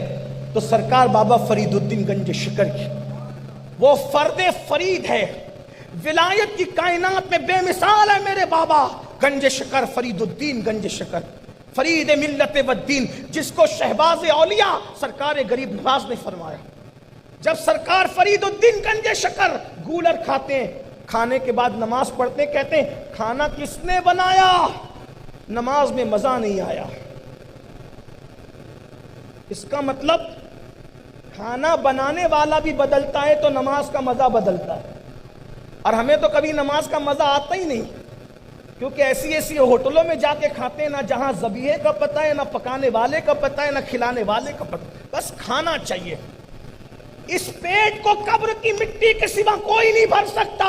تو سرکار بابا فرید الدین گنج شکر کی۔ وہ فرد فرید ہے، ولایت کی کائنات میں بے مثال ہے میرے بابا گنج شکر، فرید الدین گنج شکر، فرید ملت و دین، جس کو شہباز اولیاء سرکار غریب نواز نے فرمایا۔ جب سرکار فرید الدین گنج شکر گولر کھاتے ہیں، کھانے کے بعد نماز پڑھتے ہیں، کہتے ہیں کھانا کس نے بنایا؟ نماز میں مزہ نہیں آیا۔ اس کا مطلب کھانا بنانے والا بھی بدلتا ہے تو نماز کا مزہ بدلتا ہے، اور ہمیں تو کبھی نماز کا مزہ آتا ہی نہیں، کیونکہ ایسی ہوٹلوں میں جا کے کھاتے ہیں نہ جہاں ذبیحے کا پتہ ہے، نہ پکانے والے کا پتہ ہے، نہ کھلانے والے کا پتہ، بس کھانا چاہیے۔ اس پیٹ کو قبر کی مٹی کے سوا کوئی نہیں بھر سکتا۔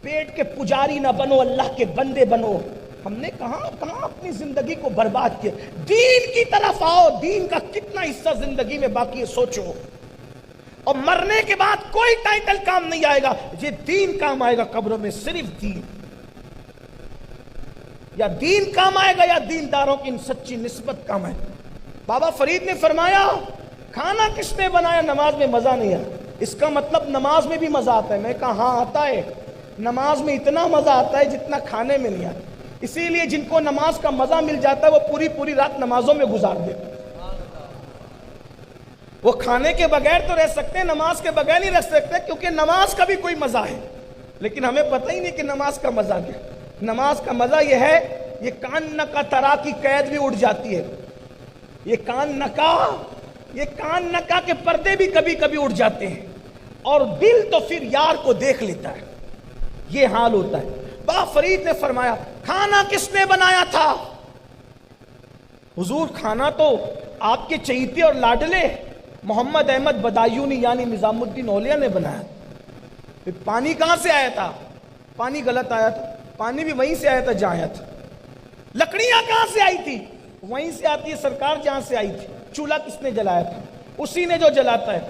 پیٹ کے پجاری نہ بنو، اللہ کے بندے بنو۔ ہم نے کہاں اپنی زندگی کو برباد کیا۔ دین کی طرف آؤ، دین کا کتنا حصہ زندگی میں باقی ہے سوچو، اور مرنے کے بعد کوئی ٹائٹل کام نہیں آئے گا، یہ دین کام آئے گا قبروں میں، صرف دین۔ یا دین کام آئے گا یا دینداروں کی سچی نسبت کام آئے گا۔ بابا فرید نے فرمایا کھانا کس نے بنایا؟ نماز میں مزہ نہیں آیا۔ اس کا مطلب نماز میں بھی مزہ آتا ہے؟ میں کہا ہاں آتا ہے، نماز میں اتنا مزہ آتا ہے جتنا کھانے میں نہیں آتا۔ اسی لیے جن کو نماز کا مزہ مل جاتا ہے وہ پوری رات نمازوں میں گزار دیتے۔ وہ کھانے کے بغیر تو رہ سکتے ہیں، نماز کے بغیر نہیں رہ سکتے، کیونکہ نماز کا بھی کوئی مزہ ہے، لیکن ہمیں پتہ ہی نہیں کہ نماز کا مزہ کیا۔ نماز کا مزہ یہ ہے، یہ کان نکا ترا کی قید بھی اڑ جاتی ہے، یہ کان نکا کے پردے بھی کبھی کبھی اڑ جاتے ہیں، اور دل تو پھر یار کو دیکھ لیتا ہے۔ یہ حال ہوتا ہے۔ بابا فرید نے فرمایا کھانا کس نے بنایا تھا؟ حضور کھانا تو آپ کے چہیتے اور لاڈلے محمد احمد بدایونی یعنی نظام الدین اولیاء نے بنایا. پھر پانی کہاں سے آیا تھا؟ پانی غلط آیا تھا. پانی بھی وہیں سے آیا تھا جہاں آیا تھا. لکڑیاں کہاں سے آئی تھی؟ وہیں سے آتی ہے سرکار جہاں سے آئی تھی. چولہا کس نے جلایا تھا؟ اسی نے جو جلاتا ہے.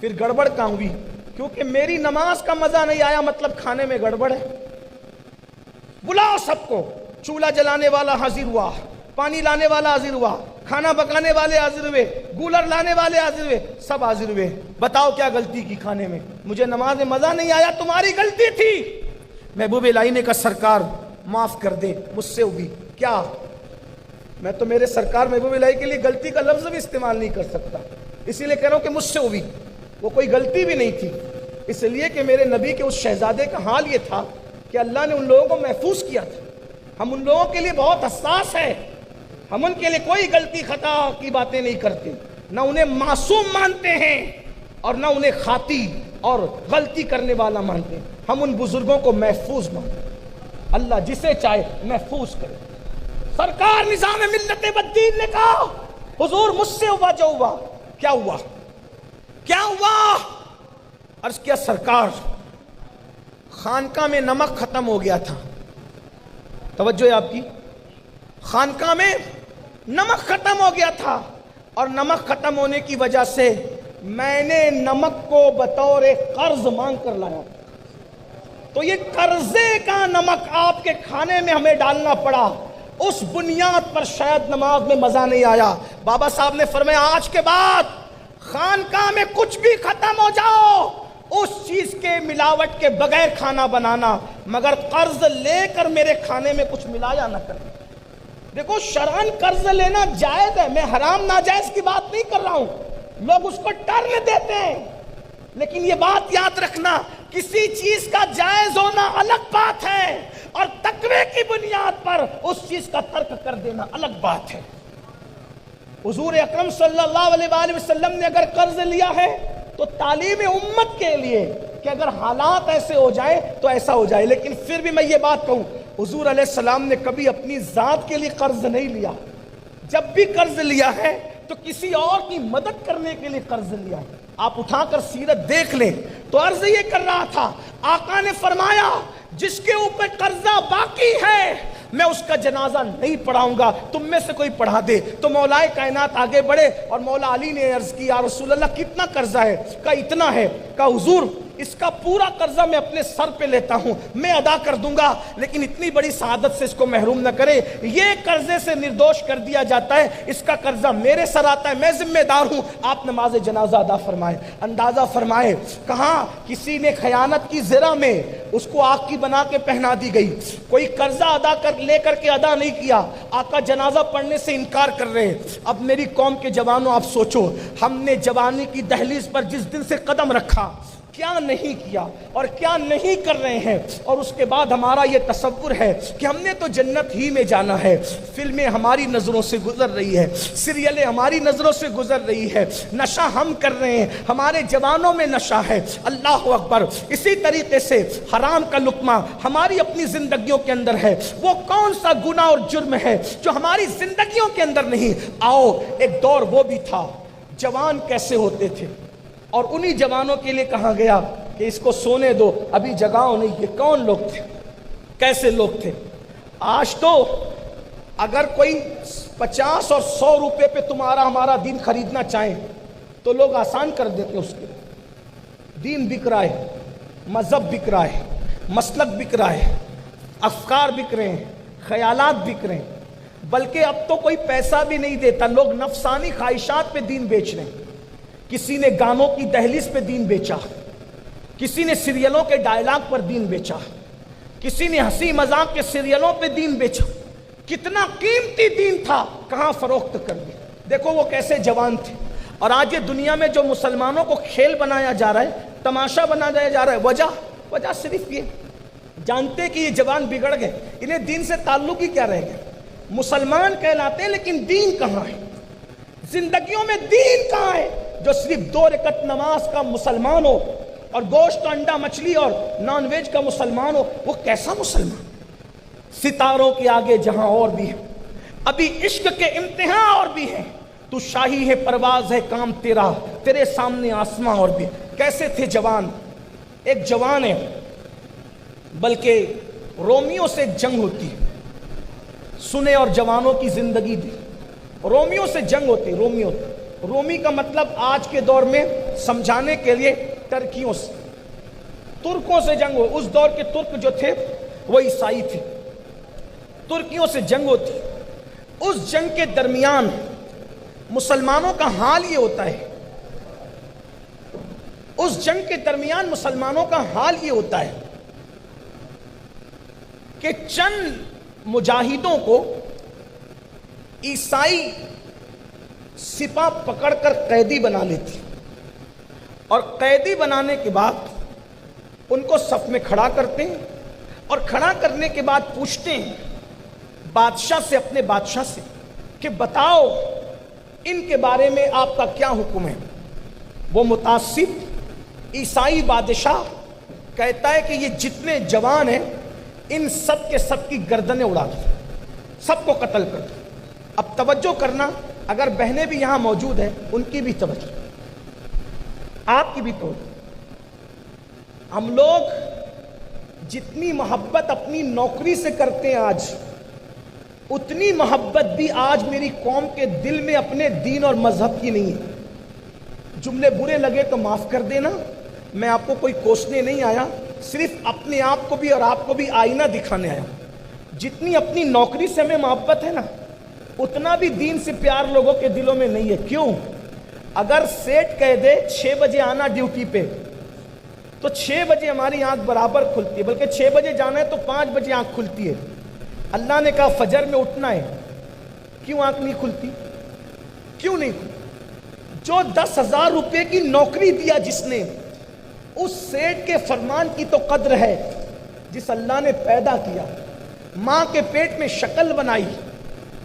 پھر گڑبڑ کہاں ہوئی؟ کیونکہ میری نماز کا مزہ نہیں آیا مطلب کھانے میں گڑبڑ ہے. بلاؤ سب کو. چولہا جلانے والا حاضر ہوا, پانی لانے والا حاضر ہوا, کھانا پکانے والے حاضر ہوئے, کولر لانے والے حاضر ہوئے, سب حاضر ہوئے. بتاؤ کیا غلطی کی کھانے میں؟ مجھے نماز میں مزہ نہیں آیا, تمہاری غلطی تھی. محبوب الہی نے کہا سرکار معاف کر دے, مجھ سے ہوئی. کیا؟ میں تو میرے سرکار محبوب الہی کے لیے غلطی کا لفظ بھی استعمال نہیں کر سکتا, اسی لیے کہہ رہا ہوں کہ مجھ سے ہوئی. وہ کوئی غلطی بھی نہیں تھی, اس لیے کہ میرے نبی کے اس شہزادے کا حال یہ تھا کہ اللہ نے ان لوگوں کو محفوظ کیا تھا. ہم ان لوگوں کے لیے بہت حساس ہے, ہم ان کے لیے کوئی غلطی خطا کی باتیں نہیں کرتے, نہ انہیں معصوم مانتے ہیں اور نہ انہیں خاطی اور غلطی کرنے والا مانتے ہیں. ہم ان بزرگوں کو محفوظ مانتے ہیں. اللہ جسے چاہے محفوظ کرے. سرکار نظام ملت والدین نے کہا حضور مجھ سے ہوا جو ہوا. کیا ہوا؟ کیا ہوا؟ عرض کیا سرکار خانقاہ میں نمک ختم ہو گیا تھا. توجہ ہے آپ کی. خانقاہ میں نمک ختم ہو گیا تھا اور نمک ختم ہونے کی وجہ سے میں نے نمک کو بطور قرض مانگ کر لایا. تو یہ قرضے کا نمک آپ کے کھانے میں ہمیں ڈالنا پڑا. اس بنیاد پر شاید نماز میں مزہ نہیں آیا. بابا صاحب نے فرمایا آج کے بعد خانقاہ میں کچھ بھی ختم ہو جاؤ, اس چیز کے ملاوٹ کے بغیر کھانا بنانا, مگر قرض لے کر میرے کھانے میں کچھ ملایا نہ کرنا. دیکھو شرعاً قرض لینا جائز ہے, میں حرام ناجائز کی بات نہیں کر رہا ہوں. لوگ اس کو ٹرن دیتے ہیں, لیکن یہ بات یاد رکھنا کسی چیز کا جائز ہونا الگ بات ہے اور تقوی کی بنیاد پر اس چیز کا ترک کر دینا الگ بات ہے. حضور اکرم صلی اللہ علیہ وآلہ وسلم نے اگر قرض لیا ہے تو تعلیم امت کے لیے کہ اگر حالات ایسے ہو جائے تو ایسا ہو جائے. لیکن پھر بھی میں یہ بات کہوں, حضور علیہ السلام نے کبھی اپنی ذات کے لیے قرض نہیں لیا. جب بھی قرض لیا ہے تو کسی اور کی مدد کرنے کے لیے قرض لیا ہے. آپ اٹھا کر سیرت دیکھ لیں تو عرض یہ کر رہا تھا, آقا نے فرمایا جس کے اوپر قرضہ باقی ہے میں اس کا جنازہ نہیں پڑھاؤں گا, تم میں سے کوئی پڑھا دے. تو مولائے کائنات آگے بڑھے اور مولا علی نے عرض کی یا رسول اللہ کتنا قرضہ ہے؟ کہا اتنا ہے. کہا حضور اس کا پورا قرضہ میں اپنے سر پہ لیتا ہوں, میں ادا کر دوں گا, لیکن اتنی بڑی سعادت سے اس کو محروم نہ کرے. یہ قرضے سے نردوش کر دیا جاتا ہے, اس کا قرضہ میرے سر آتا ہے, میں ذمہ دار ہوں. آپ نماز جنازہ ادا فرمائے. اندازہ فرمائے کہاں کسی نے خیانت کی زرہ میں اس کو آگ کی بنا کے پہنا دی گئی, کوئی قرضہ ادا لے کر کے ادا نہیں کیا, آقا جنازہ پڑھنے سے انکار کر رہے. اب میری قوم کے جوانوں آپ سوچو, ہم نے جوانی کی دہلیز پر جس دن سے قدم رکھا کیا نہیں کیا اور کیا نہیں کر رہے ہیں, اور اس کے بعد ہمارا یہ تصور ہے کہ ہم نے تو جنت ہی میں جانا ہے. فلمیں ہماری نظروں سے گزر رہی ہے, سیریلیں ہماری نظروں سے گزر رہی ہے, نشہ ہم کر رہے ہیں, ہمارے جوانوں میں نشہ ہے. اللہ اکبر. اسی طریقے سے حرام کا لقمہ ہماری اپنی زندگیوں کے اندر ہے. وہ کون سا گناہ اور جرم ہے جو ہماری زندگیوں کے اندر نہیں؟ آؤ ایک دور وہ بھی تھا, جوان کیسے ہوتے تھے, اور انہی جوانوں کے لیے کہا گیا کہ اس کو سونے دو, ابھی جگاؤ نہیں. یہ کون لوگ تھے, کیسے لوگ تھے؟ آج تو اگر کوئی 50 اور 100 روپے پہ تمہارا ہمارا دین خریدنا چاہیں تو لوگ آسان کر دیتے. اس کے دین بک رہا ہے, مذہب بک رہا ہے, مسلک بک رہا ہے, افکار بک رہے ہیں, خیالات بک رہے ہیں. بلکہ اب تو کوئی پیسہ بھی نہیں دیتا, لوگ نفسانی خواہشات پہ دین بیچ رہے ہیں. کسی نے گانوں کی دہلیز پہ دین بیچا, کسی نے سیریلوں کے ڈائلاگ پر دین بیچا, کسی نے ہنسی مذاق کے سیریلوں پہ دین بیچا. کتنا قیمتی دین تھا, کہاں فروخت کر دیا. دیکھو وہ کیسے جوان تھے. اور آج یہ دنیا میں جو مسلمانوں کو کھیل بنایا جا رہا ہے, تماشا بنایا جا رہا ہے, وجہ صرف یہ جانتے کہ یہ جوان بگڑ گئے, انہیں دین سے تعلق ہی کیا رہ گیا. مسلمان کہلاتے ہیں لیکن دین کہاں ہے, زندگیوں میں دین کہاں ہے. جو صرف 2 رکعت نماز کا مسلمان ہو اور گوشت انڈا مچھلی اور نان ویج کا مسلمان ہو, وہ کیسا مسلمان؟ ستاروں کے آگے جہاں اور بھی ہے, ابھی عشق کے امتحان اور بھی ہیں, تو شاہی ہے پرواز ہے کام تیرا، تیرے سامنے آسماں اور بھی. کیسے تھے جوان؟ ایک جوان ہے، بلکہ رومیو سے جنگ ہوتی ہے. سنے اور جوانوں کی زندگی دی. رومیو سے جنگ ہوتی. رومی کا مطلب آج کے دور میں سمجھانے کے لیے ترکیوں سے، ترکوں سے جنگ ہو. اس دور کے ترک جو تھے وہ عیسائی تھے. ترکیوں سے جنگ ہوتی. اس جنگ کے درمیان مسلمانوں کا حال یہ ہوتا ہے، اس جنگ کے درمیان مسلمانوں کا حال یہ ہوتا ہے کہ چند مجاہدوں کو عیسائی سپاہ پکڑ کر قیدی بنا لیتی، اور قیدی بنانے کے بعد ان کو صف میں کھڑا کرتے ہیں، اور کھڑا کرنے کے بعد پوچھتے ہیں بادشاہ سے، اپنے بادشاہ سے، کہ بتاؤ ان کے بارے میں آپ کا کیا حکم ہے. وہ متعصب عیسائی بادشاہ کہتا ہے کہ یہ جتنے جوان ہیں ان سب کے سب کی گردنیں اڑا دو، سب کو قتل کر دو. اب توجہ کرنا، اگر بہنیں بھی یہاں موجود ہیں ان کی بھی توجہ، آپ کی بھی توجہ. ہم لوگ جتنی محبت اپنی نوکری سے کرتے ہیں آج، اتنی محبت بھی آج میری قوم کے دل میں اپنے دین اور مذہب کی نہیں ہے. جملے برے لگے تو معاف کر دینا، میں آپ کو کوئی کوسنے نہیں آیا، صرف اپنے آپ کو بھی اور آپ کو بھی آئینہ دکھانے آیا. جتنی اپنی نوکری سے ہمیں محبت ہے نا، اتنا بھی دین سے پیار لوگوں کے دلوں میں نہیں ہے. کیوں؟ اگر سیٹ کہہ دے 6 بجے آنا ڈیوٹی پہ، تو 6 بجے ہماری آنکھ برابر کھلتی ہے، بلکہ 6 بجے جانا ہے تو 5 بجے آنکھ کھلتی ہے. اللہ نے کہا فجر میں اٹھنا ہے، کیوں آنکھ نہیں کھلتی؟ کیوں نہیں کھلتی؟ جو 10,000 روپے کی نوکری دیا جس نے، اس سیٹ کے فرمان کی تو قدر ہے. جس اللہ نے پیدا کیا، ماں کے پیٹ میں شکل بنائی،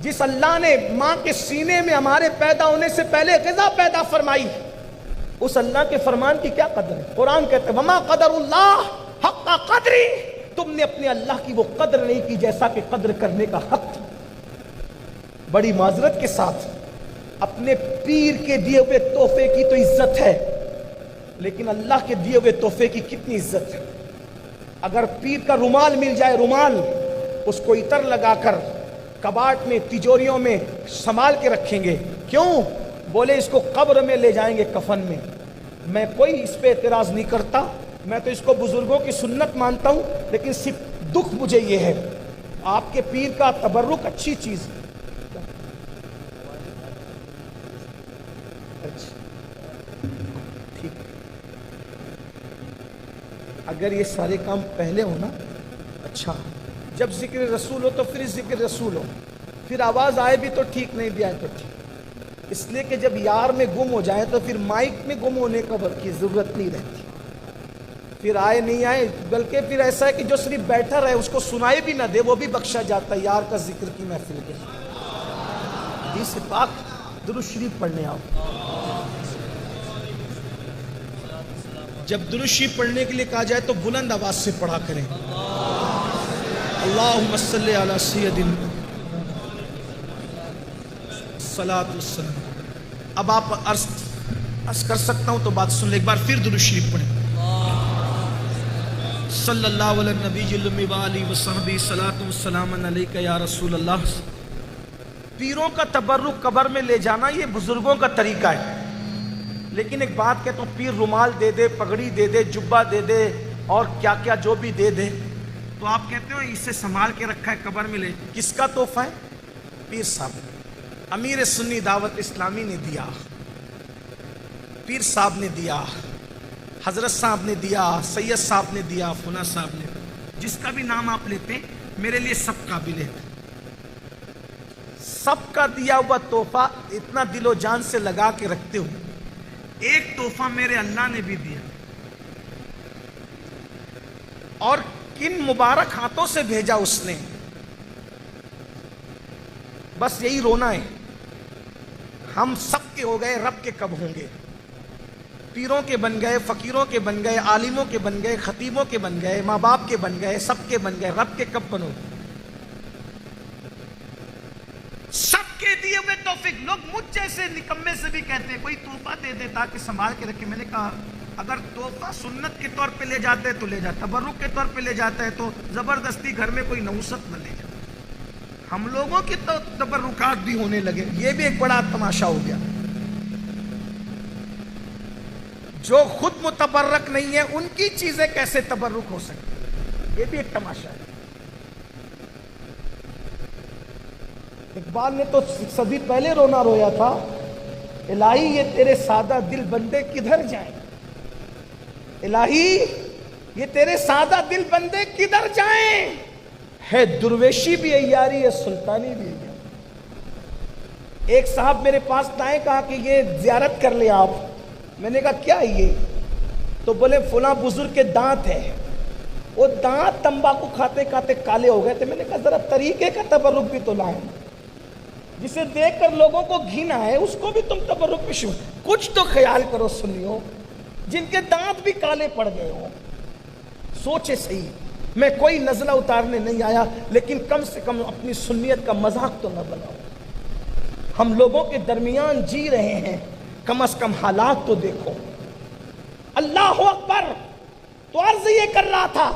جس اللہ نے ماں کے سینے میں ہمارے پیدا ہونے سے پہلے غذا پیدا فرمائی، اس اللہ کے فرمان کی کیا قدر ہے؟ قرآن کہتا ہے وما قدر اللہ حق قدری، تم نے اپنے اللہ کی وہ قدر نہیں کی جیسا کہ قدر کرنے کا حق تھا. بڑی معذرت کے ساتھ اپنے پیر کے دیے ہوئے تحفے کی تو عزت ہے، لیکن اللہ کے دیے ہوئے تحفے کی کتنی عزت ہے. اگر پیر کا رومال مل جائے، رومال، اس کو عطر لگا کر کباٹ میں، تجوریوں میں سنبھال کے رکھیں گے. کیوں؟ بولے اس کو قبر میں لے جائیں گے کفن میں. میں کوئی اس پہ اعتراض نہیں کرتا، میں تو اس کو بزرگوں کی سنت مانتا ہوں، لیکن صرف دکھ مجھے یہ ہے، آپ کے پیر کا تبرک اچھی چیز ہے. ٹھیک، اگر یہ سارے کام پہلے ہونا اچھا، جب ذکر رسول ہو تو پھر ذکر رسول ہو، پھر آواز آئے بھی تو ٹھیک، نہیں بھی آئے تو ٹھیک. اس لیے کہ جب یار میں گم ہو جائے تو پھر مائک میں گم ہونے کی ضرورت نہیں رہتی. پھر آئے نہیں آئے، بلکہ پھر ایسا ہے کہ جو صرف بیٹھا رہے اس کو سنائی بھی نہ دے وہ بھی بخشا جاتا ہے. یار کا ذکر کی محفل کے حدیث پاک درود شریف پڑھنے آؤ. جب درود شریف پڑھنے کے لیے کہا جائے تو بلند آواز سے پڑھا کریں. اللہم صلی علی سیدنا الصلاۃ والسلام. اب آپ عرض کر سکتا ہوں تو بات سن لیں. ایک بار پھر درود شریف پڑھیں. صلی اللہ علیہ نبی الامی وآلہ وصحبہ صلاۃ والسلام علیکہ یا رسول اللہ. پیروں کا تبرک قبر میں لے جانا یہ بزرگوں کا طریقہ ہے، لیکن ایک بات کہتا ہوں، پیر رومال دے دے، پگڑی دے دے، جبہ دے دے اور کیا کیا جو بھی دے دے، تو آپ کہتے ہو اسے سنبھال کے رکھا ہے قبر میں لے. کس کا تحفہ ہے؟ پیر صاحب، امیر سنی دعوت اسلامی نے دیا، پیر صاحب نے دیا، حضرت صاحب نے دیا، سید صاحب نے دیا، فلاں صاحب نے، جس کا بھی نام آپ لیتے میرے لیے سب قابل ہے. سب کا دیا ہوا تحفہ اتنا دل و جان سے لگا کے رکھتے ہو. ایک تحفہ میرے اللہ نے بھی دیا، اور کن مبارک ہاتھوں سے بھیجا اس نے. بس یہی رونا ہے، ہم سب کے ہو گئے، رب کے کب ہوں گے؟ پیروں کے بن گئے، فقیروں کے بن گئے، عالموں کے بن گئے، خطیبوں کے بن گئے، ماں باپ کے بن گئے، سب کے بن گئے، رب کے کب بنو؟ سب کے دیے ہوئے توفیق. لوگ مجھ جیسے نکمے سے بھی کہتے ہیں کوئی تحفہ دے دیتا کہ سنبھال کے رکھے. میں نے کہا اگر تحفہ سنت کے طور پہ لے جاتے ہیں تو لے جاتا, تبرک کے طور پہ لے جاتا ہے تو زبردستی گھر میں کوئی نوست نہ لے جاتا. ہم لوگوں کی تو تبرکات بھی ہونے لگے. یہ بھی ایک بڑا تماشا ہو گیا. جو خود متبرک نہیں ہے ان کی چیزیں کیسے تبرک ہو سکتی, یہ بھی ایک تماشا ہے. اقبال نے تو صدی پہلے رونا رویا تھا, الہی یہ تیرے سادہ دل بندے کدھر جائیں, الہی یہ تیرے سادہ دل بندے کدھر جائیں. ہے درویشی بھی عیاری ہے, سلطانی بھی عیاری. ایک صاحب میرے پاس آئے, کہا کہ یہ زیارت کر لیں آپ. میں نے کہا کیا ہے یہ؟ تو بولے فلاں بزرگ کے دانت ہے, وہ دانت تمباکو کھاتے کھاتے کالے ہو گئے تھے. میں نے کہا ذرا طریقے کا تبرک بھی تو لائیں, جسے دیکھ کر لوگوں کو گھینا ہے اس کو بھی تم تبرک میں شروع. کچھ تو خیال کرو سنیو, جن کے دانت بھی کالے پڑ گئے ہو. سوچے صحیح. میں کوئی نزلہ اتارنے نہیں آیا, لیکن کم سے کم اپنی سنیت کا مذاق تو نہ بناؤ. ہم لوگوں کے درمیان جی رہے ہیں, کم از کم حالات تو دیکھو. اللہ اکبر. تو عرض یہ کر رہا تھا,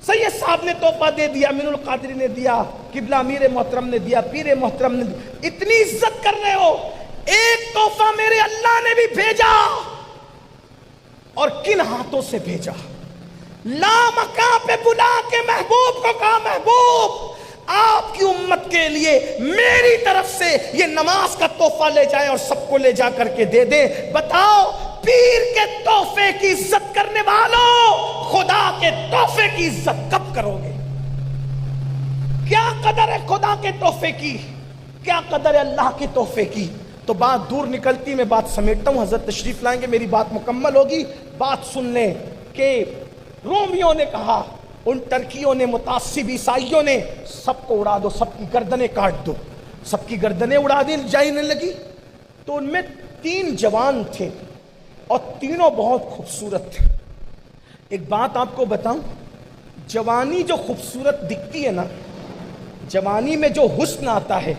سید صاحب نے تحفہ دے دیا, امین القادری نے دیا, قبلہ امیر محترم نے دیا, پیر محترم نے دیا. اتنی عزت کر رہے ہو, ایک تحفہ میرے اللہ نے بھی بھیجا, اور کن ہاتھوں سے بھیجا. لا مکان پہ بلا کے محبوب کو کہا محبوب آپ کی امت کے لیے میری طرف سے یہ نماز کا تحفہ لے جائے اور سب کو لے جا کر کے دے دے. بتاؤ پیر کے تحفے کی عزت کرنے والوں, خدا کے تحفے کی عزت کب کرو گے؟ کیا قدر ہے خدا کے تحفے کی, کیا قدر ہے اللہ کے تحفے کی. تو بات دور نکلتی, میں بات سمیٹتا ہوں. حضرت تشریف لائیں گے, میری بات مکمل ہوگی. بات سن لیں کہ رومیوں نے کہا, ان ترکیوں نے, متعصب عیسائیوں نے, سب کو اڑا دو, سب کی گردنیں کاٹ دو. سب کی گردنیں اڑا دی جانے لگی. تو ان میں 3 جوان تھے اور تینوں بہت خوبصورت تھے. ایک بات آپ کو بتاؤں, جوانی جو خوبصورت دکھتی ہے نا, جوانی میں جو حسن آتا ہے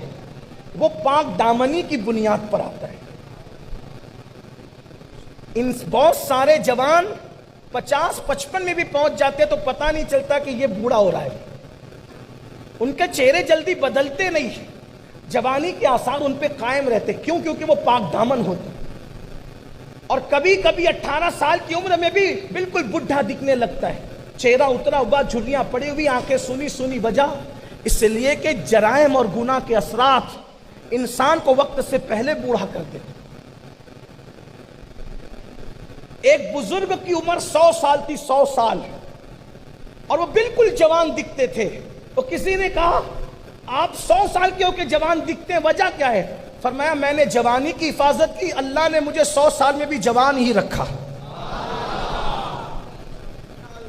وہ پاک دامنی کی بنیاد پر آتا ہے. ان بہت سارے جوان 50-55 میں بھی پہنچ جاتے تو پتہ نہیں چلتا کہ یہ بوڑھا ہو رہا ہے. ان کے چہرے جلدی بدلتے نہیں, جوانی کے آثار ان پہ قائم رہتے. کیوں؟ کیونکہ وہ پاک دامن ہوتے. اور کبھی کبھی 18 سال کی عمر میں بھی بالکل بڈھا دکھنے لگتا ہے, چہرہ اترا ہوا, جھریاں پڑی ہوئی, آنکھیں سونی سونی. وجہ اس لیے کہ جرائم اور گناہ کے اثرات انسان کو وقت سے پہلے بوڑھا کر دیتے. ایک بزرگ کی عمر 100 سال تھی, 100 سال, اور وہ بالکل جوان دکھتے تھے. تو کسی نے کہا آپ 100 سال کے ہو کے جوان دکھتے ہیں, وجہ کیا ہے؟ فرمایا میں نے جوانی کی حفاظت کی, اللہ نے مجھے 100 سال میں بھی جوان ہی رکھا.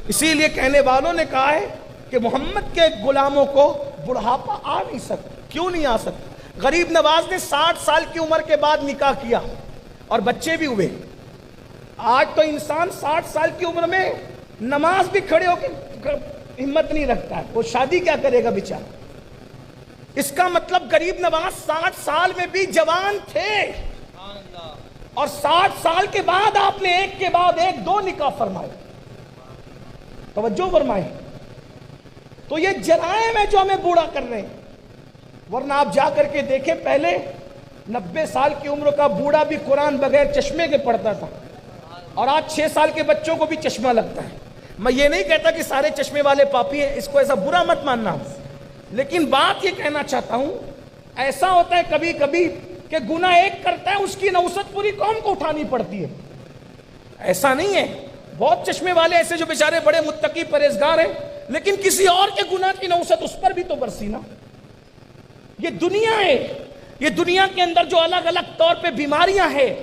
اسی لیے کہنے والوں نے کہا ہے کہ محمد کے غلاموں کو بڑھاپا آ نہیں سکتا. کیوں نہیں آ سکتا؟ غریب نواز نے 60 سال کی عمر کے بعد نکاح کیا اور بچے بھی ہوئے. آج تو انسان 60 سال کی عمر میں نماز بھی کھڑے ہو کے ہمت نہیں رکھتا ہے, وہ شادی کیا کرے گا بیچارہ. اس کا مطلب غریب نواز 60 سال میں بھی جوان تھے, اور 60 سال کے بعد آپ نے ایک کے بعد ایک 2 نکاح فرمائے. توجہ فرمائے. تو یہ جرائم ہے جو ہمیں بوڑھا کر رہے ہیں. ورنہ آپ جا کر کے دیکھیں, پہلے 90 سال کی عمر کا بوڑھا بھی قرآن بغیر چشمے کے پڑھتا تھا, اور آج 6 سال کے بچوں کو بھی چشمہ لگتا ہے. میں یہ نہیں کہتا کہ سارے چشمے والے پاپی ہیں, اس کو ایسا برا مت ماننا, لیکن بات یہ کہنا چاہتا ہوں, ایسا ہوتا ہے کبھی کبھی کہ گناہ ایک کرتا ہے, اس کی نوست پوری قوم کو اٹھانی پڑتی ہے. ایسا نہیں ہے. بہت چشمے والے ایسے جو بیچارے بڑے متقی پرہیزگار ہیں, لیکن کسی اور کے گناہ کی نوست اس پر بھی تو برسی نا. یہ دنیا ہے, یہ دنیا کے اندر جو الگ الگ طور پہ بیماریاں ہیں,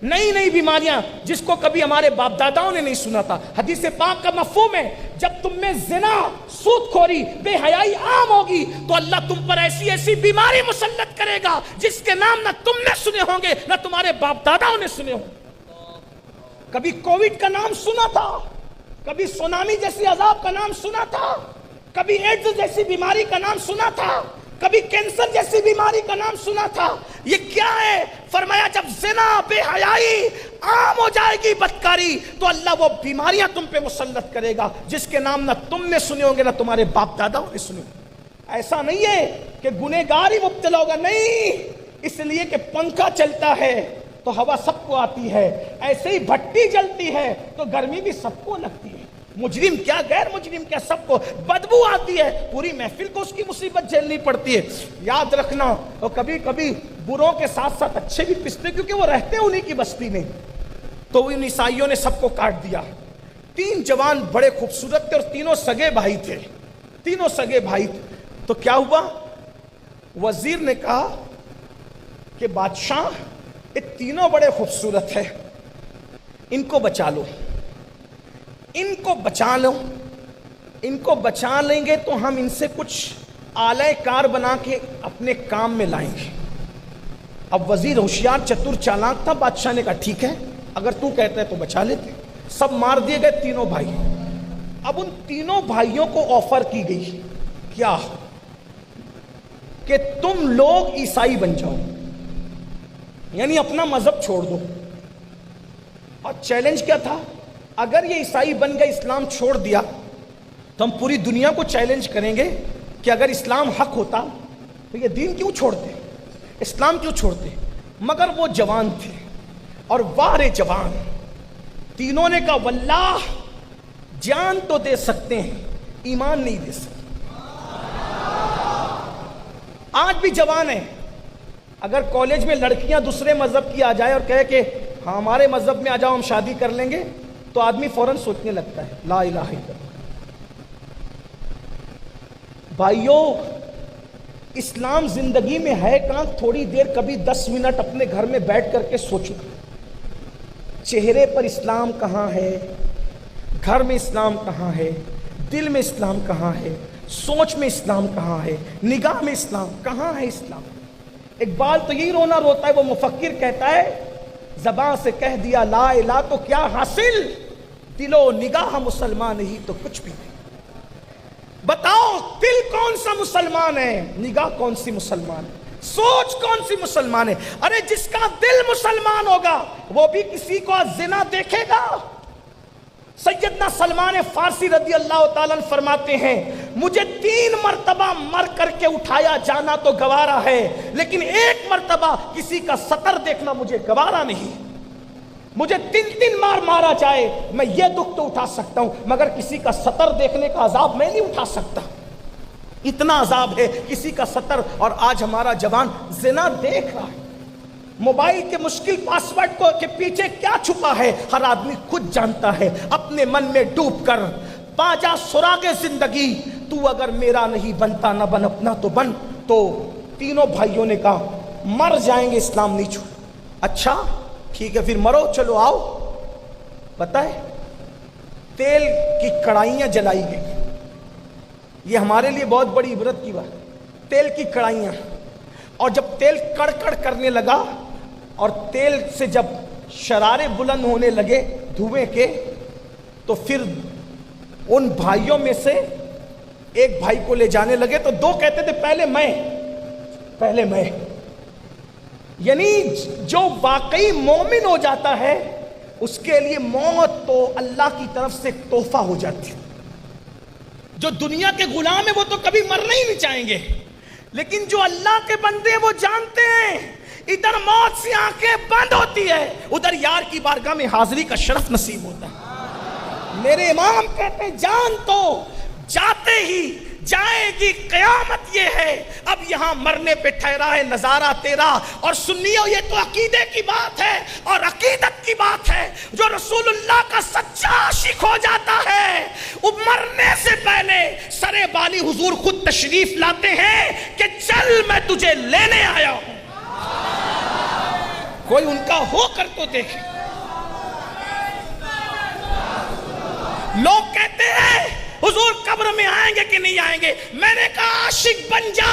نئی نئی بیماریاں جس کو کبھی ہمارے باپ داداؤں نے نہیں سنا تھا. حدیث پاک کا مفہوم ہے, جب تم میں زنا, سود خوری, بے حیائی عام ہوگی تو اللہ تم پر ایسی ایسی بیماری مسلط کرے گا جس کے نام نہ تم نے سنے ہوں گے نہ تمہارے باپ داداؤں نے سنے ہوں. کبھی کووڈ کا نام سنا تھا, کبھی سونامی جیسی عذاب کا نام سنا تھا, کبھی ایڈز جیسی بیماری کا نام سنا تھا, کبھی کینسر جیسی بیماری کا نام سنا تھا؟ یہ کیا ہے؟ فرمایا جب زنا، بے حیائی عام ہو جائے گی، بدکاری، تو اللہ وہ بیماریاں تم پہ مسلط کرے گا جس کے نام نہ تم نے سنے ہوں گے نہ تمہارے باپ داداؤں نے سنے ہوں گے۔ ایسا نہیں ہے کہ گنہگار ہی مبتلا ہوگا، نہیں، اس لیے کہ پنکھا چلتا ہے تو ہوا سب کو آتی ہے، ایسے ہی بھٹی جلتی ہے تو گرمی بھی سب کو لگتی ہے، مجرم کیا غیر مجرم کیا سب کو بدبو آتی ہے، پوری محفل کو اس کی مصیبت جھیلنی پڑتی ہے۔ یاد رکھنا، اور کبھی کبھی بروں کے ساتھ ساتھ اچھے بھی پستے، کیونکہ وہ رہتے انہی کی بستی میں۔ تو ان عیسائیوں نے سب کو کاٹ دیا۔ 3 جوان بڑے خوبصورت تھے اور تینوں سگے بھائی تھے، تینوں سگے بھائی تھے۔ تو کیا ہوا؟ وزیر نے کہا کہ بادشاہ یہ تینوں بڑے خوبصورت ہیں، ان کو بچا لو، ان کو بچا لو، ان کو بچا لیں گے تو ہم ان سے کچھ آلہ کار بنا کے اپنے کام میں لائیں گے۔ اب وزیر ہوشیار، چتر، چالاک تھا۔ بادشاہ نے کہا ٹھیک ہے، اگر تو کہتا ہے تو بچا لیتے۔ سب مار دیے گئے تینوں بھائی۔ اب ان تینوں بھائیوں کو آفر کی گئی، کیا؟ کہ تم لوگ عیسائی بن جاؤ، یعنی اپنا مذہب چھوڑ دو۔ اور چیلنج کیا تھا؟ اگر یہ عیسائی بن گئے، اسلام چھوڑ دیا، تو ہم پوری دنیا کو چیلنج کریں گے کہ اگر اسلام حق ہوتا تو یہ دین کیوں چھوڑتے، اسلام کیوں چھوڑتے؟ مگر وہ جوان تھے، اور وارے جوان، تینوں نے کہا واللہ جان تو دے سکتے ہیں، ایمان نہیں دے سکتے۔ آج بھی جوان ہیں، اگر کالج میں لڑکیاں دوسرے مذہب کی آ جائے اور کہے کہ ہاں ہمارے مذہب میں آ جاؤ ہم شادی کر لیں گے، تو آدمی فوراً سوچنے لگتا ہے لا الہ الا اللہ۔ بھائیوں، اسلام زندگی میں ہے کہاں؟ تھوڑی دیر کبھی 10 منٹ اپنے گھر میں بیٹھ کر کے سوچو، چہرے پر اسلام کہاں ہے، گھر میں اسلام کہاں ہے، دل میں اسلام کہاں ہے، سوچ میں اسلام کہاں ہے، نگاہ میں اسلام کہاں ہے؟ اسلام اقبال تو یہی رونا روتا ہے، وہ مفکر کہتا ہے زبان سے کہہ دیا لا الہ تو کیا حاصل، دل و نگاہ مسلمان نہیں تو کچھ بھی نہیں۔ بتاؤ دل کون سا مسلمان ہے، نگاہ کون سی مسلمان ہے، سوچ کون سی مسلمان ہے؟ ارے جس کا دل مسلمان ہوگا وہ بھی کسی کو زنا دیکھے گا۔ سیدنا سلمان فارسی رضی اللہ تعالیٰ عنہ فرماتے ہیں مجھے 3 مرتبہ مر کر کے اٹھایا جانا تو گوارا ہے، لیکن 1 مرتبہ کسی کا سطر دیکھنا مجھے گوارا نہیں۔ مجھے 3 بار مارا جائے میں یہ دکھ تو اٹھا سکتا ہوں، مگر کسی کا سطر دیکھنے کا عذاب میں نہیں اٹھا سکتا۔ اتنا عذاب ہے کسی کا سطر، اور آج ہمارا جوان زنا دیکھ رہا ہے۔ موبائل کے مشکل پاسورڈ کو کے پیچھے کیا چھپا ہے ہر آدمی خود جانتا ہے۔ اپنے من میں ڈوب کر پا جا سراغ زندگی، تو اگر میرا نہیں بنتا نہ بن اپنا تو بن۔ تو تینوں بھائیوں نے کہا مر جائیں گے اسلام نہیں چھوڑ۔ اچھا ٹھیک ہے پھر مرو، چلو آؤ۔ پتہ ہے تیل کی کڑھائیاں جلائی گئی، یہ ہمارے لیے بہت بڑی عبرت کی بات۔ تیل کی کڑھائیاں، اور جب تیل کڑکڑ کرنے لگا اور تیل سے جب شرارے بلند ہونے لگے دھوئیں کے، تو پھر ان بھائیوں میں سے ایک بھائی کو لے جانے لگے تو 2 کہتے تھے پہلے میں۔ یعنی جو واقعی مومن ہو جاتا ہے اس کے لیے موت تو اللہ کی طرف سے تحفہ ہو جاتی ہے۔ جو دنیا کے غلام ہیں وہ تو کبھی مرنا ہی نہیں چاہیں گے، لیکن جو اللہ کے بندے وہ جانتے ہیں ادھر موت سے آنکھیں بند ہوتی ہے، ادھر یار کی بارگاہ میں حاضری کا شرف نصیب ہوتا ہے۔ میرے امام کہتے ہیں جان تو جاتے ہی جائے گی قیامت یہ ہے، اب یہاں مرنے پہ ٹھہرا ہے نظارہ تیرا۔ اور سنیو یہ تو عقیدے کی بات ہے اور عقیدت کی بات ہے، جو رسول اللہ کا سچا عاشق ہو جاتا ہے وہ مرنے سے پہلے سرے بالی حضور خود تشریف لاتے ہیں کہ چل میں تجھے لینے آیا ہوں۔ کوئی ان کا ہو کر تو دیکھے۔ لوگ کہتے ہیں حضور قبر میں آئیں گے کہ نہیں آئیں گے، میں نے کہا عاشق بن جا،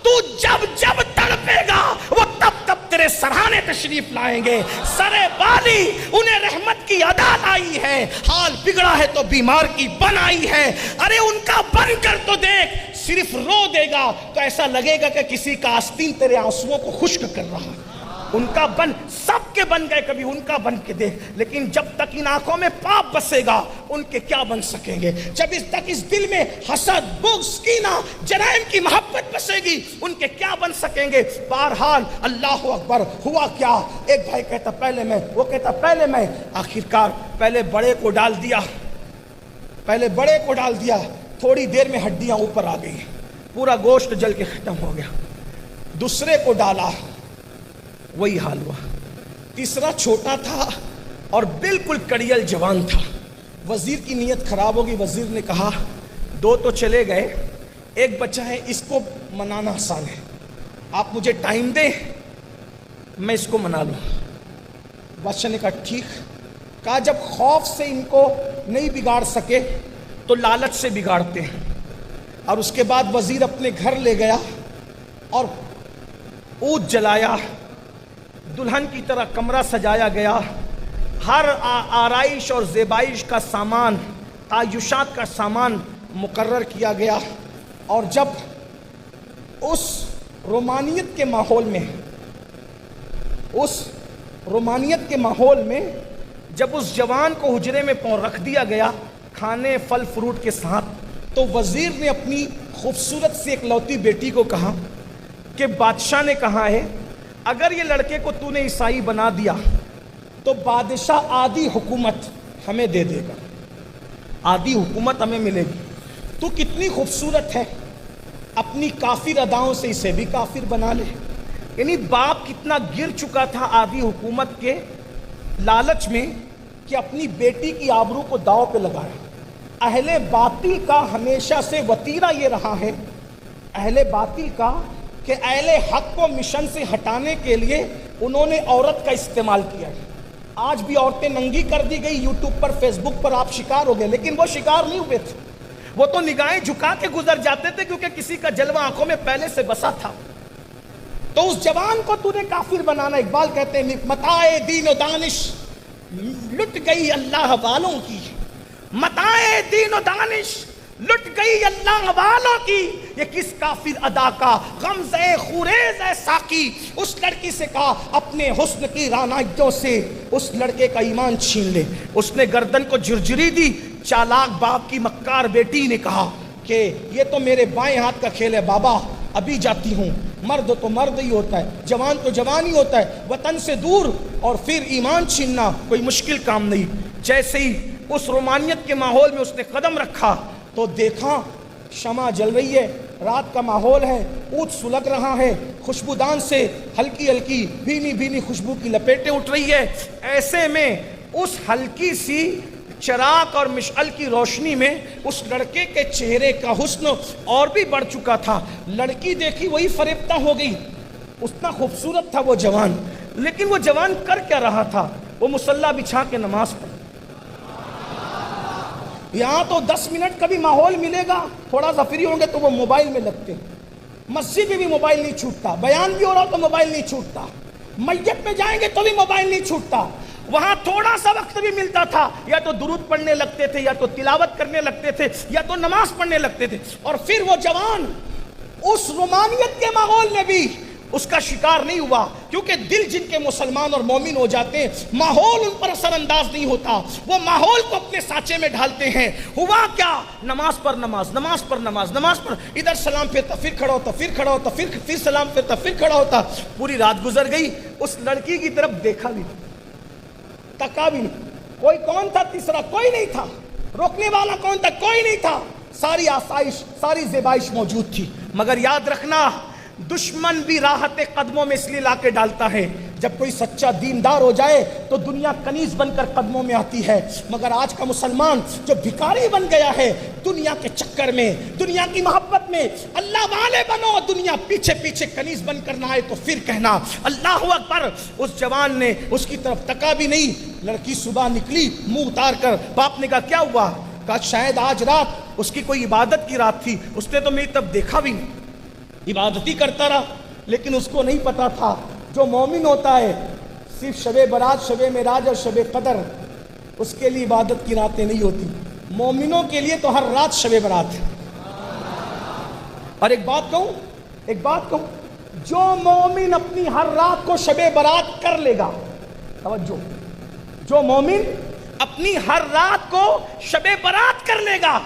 تو جب جب تڑپے گا وہ تب تب تیرے سرہانے تشریف لائیں گے۔ سرے بالی انہیں رحمت کی ادا لائی ہے، حال بگڑا ہے تو بیمار کی بن آئی ہے۔ ارے ان کا بن کر تو دیکھ، صرف رو دے گا تو ایسا لگے گا کہ کسی کا آستین تیرے آنسوؤں کو خشک کر رہا. ان کا بن سب کے بن گئے, کبھی ان کا بن کے دیکھ. لیکن جب تک ان آنکھوں میں پاپ بسے گا ان کے کیا بن سکیں گے؟ جب تک اس دل میں حسد, بغض, کینہ, جرائم کی محبت بسے گی ان کے کیا بن سکیں گے؟ بہرحال اللہ اکبر. ہوا کیا؟ ایک بھائی کہتا پہلے میں, وہ کہتا پہلے میں. آخرکار پہلے بڑے کو ڈال دیا, تھوڑی دیر میں ہڈیاں اوپر آ گئی, پورا گوشت جل کے ختم ہو گیا. دوسرے کو ڈالا, وہی حال ہوا. تیسرا چھوٹا تھا اور بالکل کڑیل جوان تھا. وزیر کی نیت خراب ہوگی. وزیر نے کہا 2 تو چلے گئے, ایک بچہ ہے, اس کو منانا آسان ہے, آپ مجھے ٹائم دیں میں اس کو منا لوں. بادشاہ نے کہا ٹھیک. کہا جب خوف سے ان کو نہیں بگاڑ سکے تو لالچ سے بگاڑتے ہیں. اور اس کے بعد وزیر اپنے گھر لے گیا اور عود جلایا, دلہن کی طرح کمرہ سجایا گیا, ہر آرائش اور زیبائش کا سامان, تعیشات کا سامان مقرر کیا گیا. اور جب اس رومانیت کے ماحول میں جب اس جوان کو حجرے میں رکھ دیا گیا کھانے پھل فروٹ کے ساتھ, تو وزیر نے اپنی خوبصورت سی اکلوتی بیٹی کو کہا کہ بادشاہ نے کہا ہے اگر یہ لڑکے کو تو نے عیسائی بنا دیا تو بادشاہ آدھی حکومت ہمیں دے دے گا, آدھی حکومت ہمیں ملے گی. تو کتنی خوبصورت ہے, اپنی کافر اداؤں سے اسے بھی کافر بنا لے. یعنی باپ کتنا گر چکا تھا آدھی حکومت کے لالچ میں کہ اپنی بیٹی کی آبرو کو داؤ پہ لگایا. اہل باطل کا ہمیشہ سے وتیرہ یہ رہا ہے, اہل باطل کا, کہ اہل حق کو مشن سے ہٹانے کے لیے انہوں نے عورت کا استعمال کیا ہے. آج بھی عورتیں ننگی کر دی گئی, یوٹیوب پر فیس بک پر آپ شکار ہو گئے, لیکن وہ شکار نہیں ہوئے تھے, وہ تو نگاہیں جھکا کے گزر جاتے تھے کیونکہ کسی کا جلوہ آنکھوں میں پہلے سے بسا تھا. تو اس جوان کو تو نے کافر بنانا. اقبال کہتے ہیں متاع دین و دانش لٹ گئی اللہ والوں کی, متاع دین و دانش لٹ گئی اللہ والوں کی. یہ کس کافر ادا کا غمزہ خوریز ہے ساقی. اس لڑکی سے کہا اپنے حسن کی رعنائیوں سے اس لڑکے کا ایمان چھین لے. اس نے گردن کو جھرجھری دی. چالاک باپ کی مکار بیٹی نے کہا کہ یہ تو میرے بائیں ہاتھ کا کھیل ہے بابا, ابھی جاتی ہوں. مرد تو مرد ہی ہوتا ہے, جوان تو جوان ہی ہوتا ہے. وطن سے دور اور پھر ایمان چھیننا کوئی مشکل کام نہیں. جیسے ہی اس رومانیت کے ماحول میں اس نے قدم رکھا تو دیکھا شمع جل رہی ہے, رات کا ماحول ہے, اونٹ سلگ رہا ہے, خوشبودان سے ہلکی ہلکی بھینی بھینی خوشبو کی لپیٹیں اٹھ رہی ہے. ایسے میں اس ہلکی سی چراغ اور مشعل کی روشنی میں اس لڑکے کے چہرے کا حسن اور بھی بڑھ چکا تھا. لڑکی دیکھی وہی فریفتہ ہو گئی. اتنا خوبصورت تھا وہ جوان, لیکن وہ جوان کر کیا رہا تھا؟ وہ مصلی بچھا کے نماز پڑھ. یہاں تو 10 منٹ کا بھی ماحول ملے گا, تھوڑا سا فری ہوں گے تو وہ موبائل میں لگتے. مسجد میں بھی موبائل نہیں چھوٹتا, بیان بھی ہو رہا تو موبائل نہیں چھوٹتا, میت میں جائیں گے تو بھی موبائل نہیں چھوٹتا. وہاں تھوڑا سا وقت بھی ملتا تھا, یا تو درود پڑھنے لگتے تھے, یا تو تلاوت کرنے لگتے تھے, یا تو نماز پڑھنے لگتے تھے. اور پھر وہ جوان اس رومانیت کے ماحول میں بھی اس کا شکار نہیں ہوا, کیونکہ دل جن کے مسلمان اور مومن ہو جاتے ہیں ماحول ان پر اثر انداز نہیں ہوتا, وہ ماحول کو اپنے سانچے میں ڈھالتے ہیں. ہوا کیا؟ نماز پر نماز, نماز پر نماز, نماز پر ادھر سلام پھرتا, پھر کھڑا ہوتا, پھر کھڑا ہوتا, پھر سلام پھرتا, پھر کھڑا ہوتا. پوری رات گزر گئی, اس لڑکی کی طرف دیکھا بھی نہیں, تکا بھی نہیں. کوئی کون تھا تیسرا؟ کوئی نہیں تھا. روکنے والا کون تھا؟ کوئی نہیں تھا. ساری آسائش, ساری زیبائش موجود تھی. مگر یاد رکھنا دشمن بھی راحت قدموں میں اس لیے لا کے ڈالتا ہے, جب کوئی سچا دیندار ہو جائے تو دنیا کنیز بن کر قدموں میں آتی ہے. مگر آج کا مسلمان جو بھکاری بن گیا ہے دنیا کے چکر میں, دنیا کی محبت میں, اللہ والے بنو, دنیا پیچھے پیچھے کنیز بن کر نہ آئے تو پھر کہنا اللہ اکبر. اس جوان نے اس کی طرف تکا بھی نہیں. لڑکی صبح نکلی منہ اتار کر. باپ نے کہا کیا ہوا؟ کہا شاید آج رات اس کی کوئی عبادت کی رات تھی, اس نے تو میری طرف دیکھا بھی نہیں, عبادت ہی کرتا رہا. لیکن اس کو نہیں پتا تھا جو مومن ہوتا ہے صرف شب برات, شب معراج اور شب قدر, اس کے لیے عبادت کی راتیں نہیں ہوتی. مومنوں کے لیے تو ہر رات شب برات ہے. اور ایک بات کہوں, جو مومن اپنی ہر رات کو شب برات کر لے گا, توجہ, جو مومن اپنی ہر رات کو شب برات کر لے گا,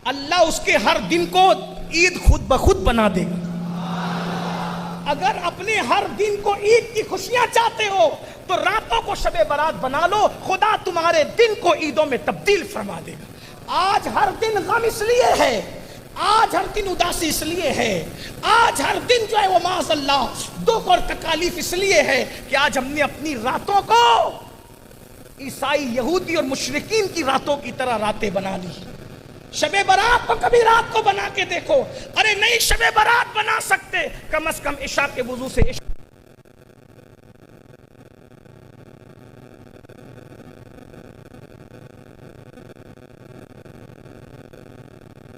اللہ اس کے ہر دن کو عید خود بخود بنا دے گا. اگر اپنے ہر دن کو عید کی خوشیاں چاہتے ہو تو راتوں کو شب برات بنا لو, خدا تمہارے دن کو عیدوں میں تبدیل فرما دے گا. آج ہر دن غم اس لیے ہے, آج ہر دن اداسی اس لیے ہے, آج ہر دن جو ہے وہ معاذ اللہ دکھ اور تکالیف اس لیے ہے کہ آج ہم نے اپنی راتوں کو عیسائی, یہودی اور مشرکین کی راتوں کی طرح راتیں بنا لی. شب برات کو کبھی رات کو بنا کے دیکھو. ارے نہیں شب برات بنا سکتے, کم از کم عشاء کے وضو سے